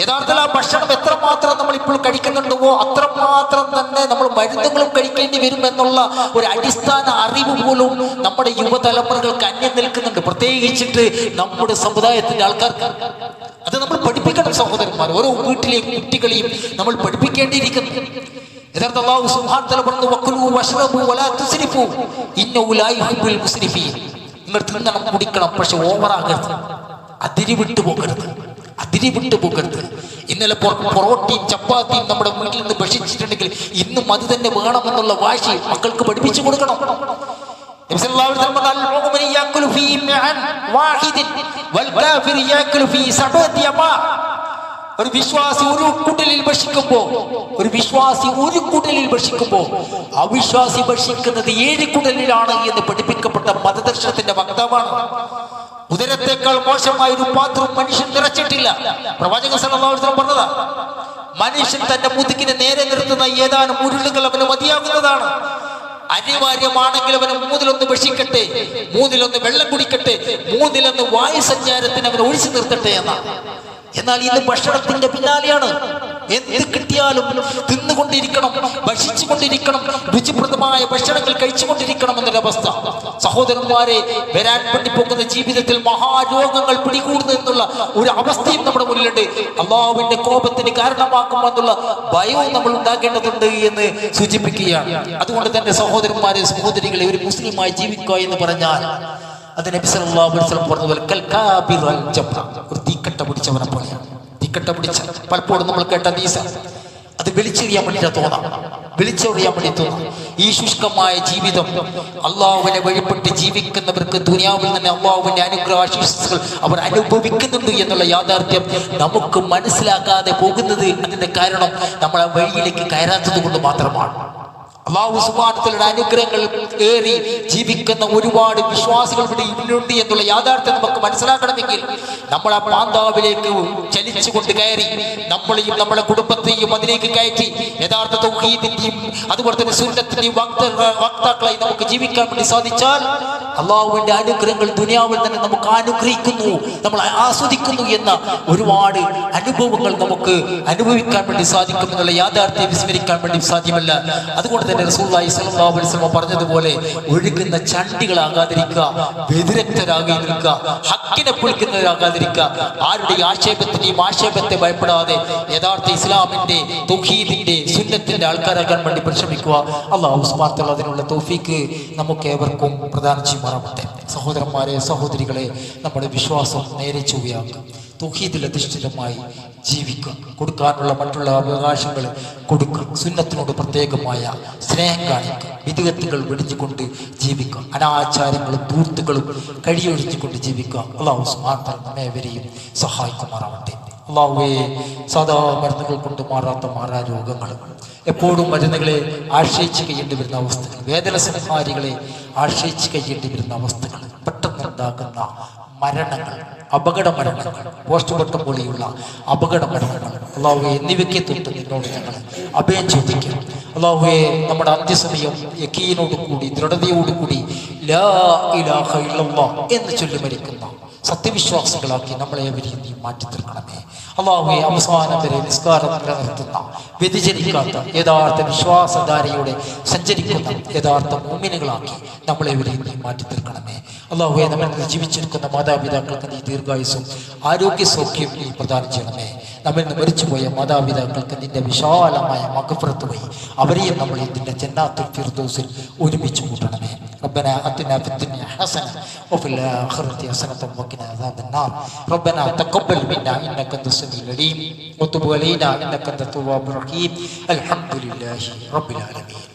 യഥാർത്ഥത്തിൽ ആ ഭക്ഷണം എത്രമാത്രം നമ്മൾ ഇപ്പോൾ കഴിക്കുന്നുണ്ടോ അത്രമാത്രം തന്നെ നമ്മൾ മരുന്നുകളും കഴിക്കേണ്ടി വരും എന്നുള്ള ഒരു അടിസ്ഥാന അറിവ് പോലും നമ്മുടെ യുവതലമുറകൾക്ക് അന്യം നിൽക്കുന്നുണ്ട്, പ്രത്യേകിച്ചിട്ട് നമ്മുടെ സമുദായത്തിന്റെ ആൾക്കാർക്ക്. അത് നമ്മൾ പഠിപ്പിക്കണം സഹോദരന്മാർ. ഓരോ വീട്ടിലെയും കുട്ടികളെയും നമ്മൾ പഠിപ്പിക്കേണ്ടിയിരിക്കുന്നു. യഥാർത്ഥ അല്ലാഹു സുബ്ഹാനഹു വ തആല പറഞ്ഞു, വകുലൂ വശ്റബൂ വലാ തുസ്രിഫൂ ഇന്നഹു ലാ യുഹിബ്ബുൽ മുസ്രിഫീൻ. നിങ്ങൾ തിന്നണം, കുടിക്കണം, പക്ഷെ ഓവറാകരുത്, അതിരിവിട്ടു പോകരുത്. ഇന്നലെ പൊറോട്ടയും ചപ്പാത്തിയും നമ്മുടെ വീട്ടിൽ നിന്ന് ഭക്ഷിച്ചിട്ടുണ്ടെങ്കിൽ ഇന്നും അത് തന്നെ വേണമെന്നുള്ള വാശി മക്കൾക്ക് പഠിപ്പിച്ചു കൊടുക്കണം. ഒരു വിശ്വാസി ഒരു കുടലിൽ ഭക്ഷിക്കുമ്പോ അവിശ്വാസി ഭക്ഷിക്കുന്നത് 7 കുടലിലാണ് എന്ന് പഠിപ്പിക്കപ്പെട്ട മതദർശനത്തിന്റെ വക്താവാണ്. ഉദരത്തെക്കാൾ മോശമായ ഒരു പാത്രം മനുഷ്യൻ നിറച്ചിട്ടില്ല. പ്രവാചകൻ സല്ലല്ലാഹു അലൈഹി വസല്ലം പറഞ്ഞതാ, മനുഷ്യൻ തന്റെ മുതുകിനെ നേരെ നിർത്തുന്ന ഏതാനും ഉരുളുകൾ അവന് മതിയാകുന്നതാണ്. അനിവാര്യമാണെങ്കിൽ അവന് 3-1 ഭക്ഷിക്കട്ടെ, 3-1 വെള്ളം കുടിക്കട്ടെ, 3-1 വായു സഞ്ചാരത്തിന് അവൻ ഒഴിച്ചു നിർത്തട്ടെ എന്നാണ്. എന്നാൽ ഇന്ന് ഭക്ഷണത്തിന്റെ പിന്നാലെയാണ്. എന്ത് കിട്ടിയാലും തിന്നുകൊണ്ടിരിക്കണം, ഭക്ഷിച്ചുകൊണ്ടിരിക്കണം, രുചിപ്രദമായ ഭക്ഷണങ്ങൾ കഴിച്ചുകൊണ്ടിരിക്കണം എന്നൊരവസ്ഥ. സഹോദരന്മാരെ, വരാൻ വേണ്ടി പോകുന്ന ജീവിതത്തിൽ മഹാരോഗങ്ങൾ പിടികൂടുന്നു എന്നുള്ള ഒരു അവസ്ഥയും നമ്മുടെ മുന്നിലുണ്ട്. അള്ളാഹുവിന്റെ കോപത്തിന് കാരണമാക്കുമെന്നുള്ള ഭയവും നമ്മൾ ഉണ്ടാകേണ്ടതുണ്ട് എന്ന് സൂചിപ്പിക്കുകയാണ്. അതുകൊണ്ട് തന്നെ സഹോദരന്മാരെ, സഹോദരികളെ, ഒരു മുസ്ലിമായി ജീവിക്കുക എന്ന് പറഞ്ഞാൽ അത് നബി സല്ലല്ലാഹു അലൈഹി വസല്ലം പറഞ്ഞതുപോലെ ഒരു തീക്കട്ട പിടിച്ചവനെ പോലെയാണ്. തീക്കട്ട പിടിച്ച പലപ്പോഴും നമ്മൾ കേട്ട ഹദീസ്, അത് വലിച്ചെറിയാൻ വേണ്ടി തോന്നാം. ഈ ശുഷ്കമായ ജീവിതം അള്ളാഹുവിനെ വഴിപ്പെട്ട് ജീവിക്കുന്നവർക്ക് ദുനിയാവിൽ തന്നെ അള്ളാഹുവിന്റെ അനുഗ്രഹാശീസ്സുകൾ അവർ അനുഭവിക്കുന്നുണ്ട് എന്നുള്ള യാഥാർത്ഥ്യം നമുക്ക് മനസ്സിലാക്കാതെ പോകുന്നത് അതിന്റെ കാരണം നമ്മൾ ആ വഴിയിലേക്ക് കയറാത്തത് കൊണ്ട് മാത്രമാണ്. അല്ലാഹു സുബ്ഹാനഹു വ തആലയുടെ അനുഗ്രഹങ്ങൾ ഏറി ജീവിക്കുന്ന ഒരുപാട് വിശ്വാസികൾ ഇവിടെ ഇന്നുണ്ട് എന്നുള്ള യാഥാർത്ഥ്യം നമുക്ക് മനസ്സിലാക്കണമെങ്കിൽ നമ്മൾ ആ പാന്താവിലേക്ക് ചലിച്ചുകൊണ്ട് കയറി നമ്മളെയും നമ്മുടെ കുടുംബത്തെയും അതിലേക്ക് കയറ്റി യഥാർത്ഥ തൗഹീദിന്റെയും അതുപോലെ തന്നെ സുന്നത്തിന്റെയും വക്താക്കളായി നമുക്ക് ജീവിക്കാൻ വേണ്ടി സാധിച്ചാൽ അള്ളാഹുവിന്റെ അനുഗ്രഹങ്ങൾ ദുനിയാവിൽ തന്നെ നമുക്ക് അനുഗ്രഹിക്കുന്നു, നമ്മൾ ആസ്വദിക്കുന്നു എന്ന ഒരുപാട് അനുഭവങ്ങൾ നമുക്ക് അനുഭവിക്കാൻ വേണ്ടി സാധിക്കും എന്നുള്ള യാഥാർത്ഥ്യം വിസ്മരിക്കാൻ വേണ്ടി സാധ്യമല്ല. അതുകൊണ്ട് തന്നെ റസൂലുള്ളാഹി സ്വല്ലല്ലാഹു അലൈഹി വസല്ലം പറഞ്ഞതുപോലെ ഒഴുകുന്ന ചണ്ടികളാകാതിരിക്കുക, വ്യതിരക്തരാകാതിരിക്കുക, ഹക്കിനെ പൊളിക്കുന്നവരാകാതിരിക്കുക, ആരുടെ ആക്ഷേപത്തിന്റെയും ആക്ഷേപത്തെ ഭയപ്പെടാതെ യഥാർത്ഥ ഇസ്ലാമിന്റെ തൗഹീദിന്റെ സുന്നത്തിന്റെ ആൾക്കാരാകാൻ വേണ്ടി പരിശ്രമിക്കുക. അല്ലാഹു സുബ്ഹാനഹു വ തആല അതിനുള്ള തൗഫീക്ക് നമുക്ക് ഏവർക്കും പ്രദാനം ചെയ്യുമാറാവട്ടെ. സഹോദരന്മാരെ, സഹോദരികളെ, നമ്മുടെ വിശ്വാസം നേരെ ചൊവ്വയാക്കുക, തൗഹീദിൽ അധിഷ്ഠിതമായി ജീവിക്കുക, കൊടുക്കാനുള്ള മറ്റുള്ള അവകാശങ്ങൾ കൊടുക്കുക, സുന്നത്തിനോട് പ്രത്യേകമായ സ്നേഹം കാണിക്കുക, വിദഗ്ധകൾ വെടിഞ്ഞുകൊണ്ട് ജീവിക്കുക, അനാചാരങ്ങളും ധൂർത്തുകളും കഴിയൊഴിഞ്ഞുകൊണ്ട് ജീവിക്കുക. അല്ലാഹു സുബ്ഹാനഹു വ തആല നമ്മേവരെയും സഹായിക്കുമാറാവട്ടെ. അല്ലാഹുവേ, സാധാ മരുന്നുകൾ കൊണ്ട് മാറാ രോഗങ്ങൾ, എപ്പോഴും മരുന്നുകളെ ആശ്രയിച്ച് കഴിയേണ്ടി വരുന്ന അവസ്ഥകൾ, വേദന സംഹാരികളെ ആശ്രയിച്ച് കഴിയേണ്ടി വരുന്ന അവസ്ഥകൾ, പെട്ടെന്നുണ്ടാകുന്ന മരണങ്ങൾ, അപകട മരണങ്ങൾ, പോസ്റ്റ്മോർട്ടം പോലെയുള്ള അപകട മരണങ്ങൾ, അല്ലാഹുവേ, എന്നിവയ്ക്ക് തൊട്ട് നിന്നോട് ഞങ്ങൾ അഭയം ചോദിക്കാം. അല്ലാഹുവേ, നമ്മുടെ അന്ത്യസമയം യഖീനോടുകൂടി ദൃഢതയോടുകൂടി ലാ ഇലാഹ ഇല്ലല്ലാഹ് എന്ന് ചൊല്ലി മരിക്കുന്ന സത്യവിശ്വാസികളാക്കി നമ്മളെ അവരെയും നീ മാറ്റി തീർക്കണമേ. അല്ലാഹുവേ, അവസാനം വരെ നിസ്കാരം നിലനിർത്തുന്ന, വ്യതിചലിക്കാത്ത, യഥാർത്ഥ വിശ്വാസധാരയോടെ സഞ്ചരിക്കുന്ന യഥാർത്ഥ മുഅ്മിനുകളാക്കി നമ്മളെ അവരെയും നീ മാറ്റി തീർക്കണമേ. അല്ലാഹുവേ, നമ്മൾ ജീവിച്ചിരിക്കുന്ന മാതാപിതാക്കൾക്ക് നീ ദീർഘായുസ്സും ആരോഗ്യ സൗഖ്യം നീ പ്രദാനം ചെയ്യണമേ. നമ്മിൽ നിന്ന് മരിച്ചുപോയ മാതാപിതാക്കൾക്ക് നിന്റെ വിശാലമായ മഗ്ഫിറത്ത് വഴി അവരെയും നമ്മൾ നിന്റെ ജന്നാത്തുൽ ഫിർദൗസിൽ ഒരുമിച്ച് കൂട്ടണമേ. ربنا آتنا في الدنيا حسنة وفي الآخرة حسنة وقنا عذاب النار. ربنا تقبل منا إنك أنت السميع العليم وتب علينا إنك أنت التواب الرحيم. الحمد لله رب العالمين.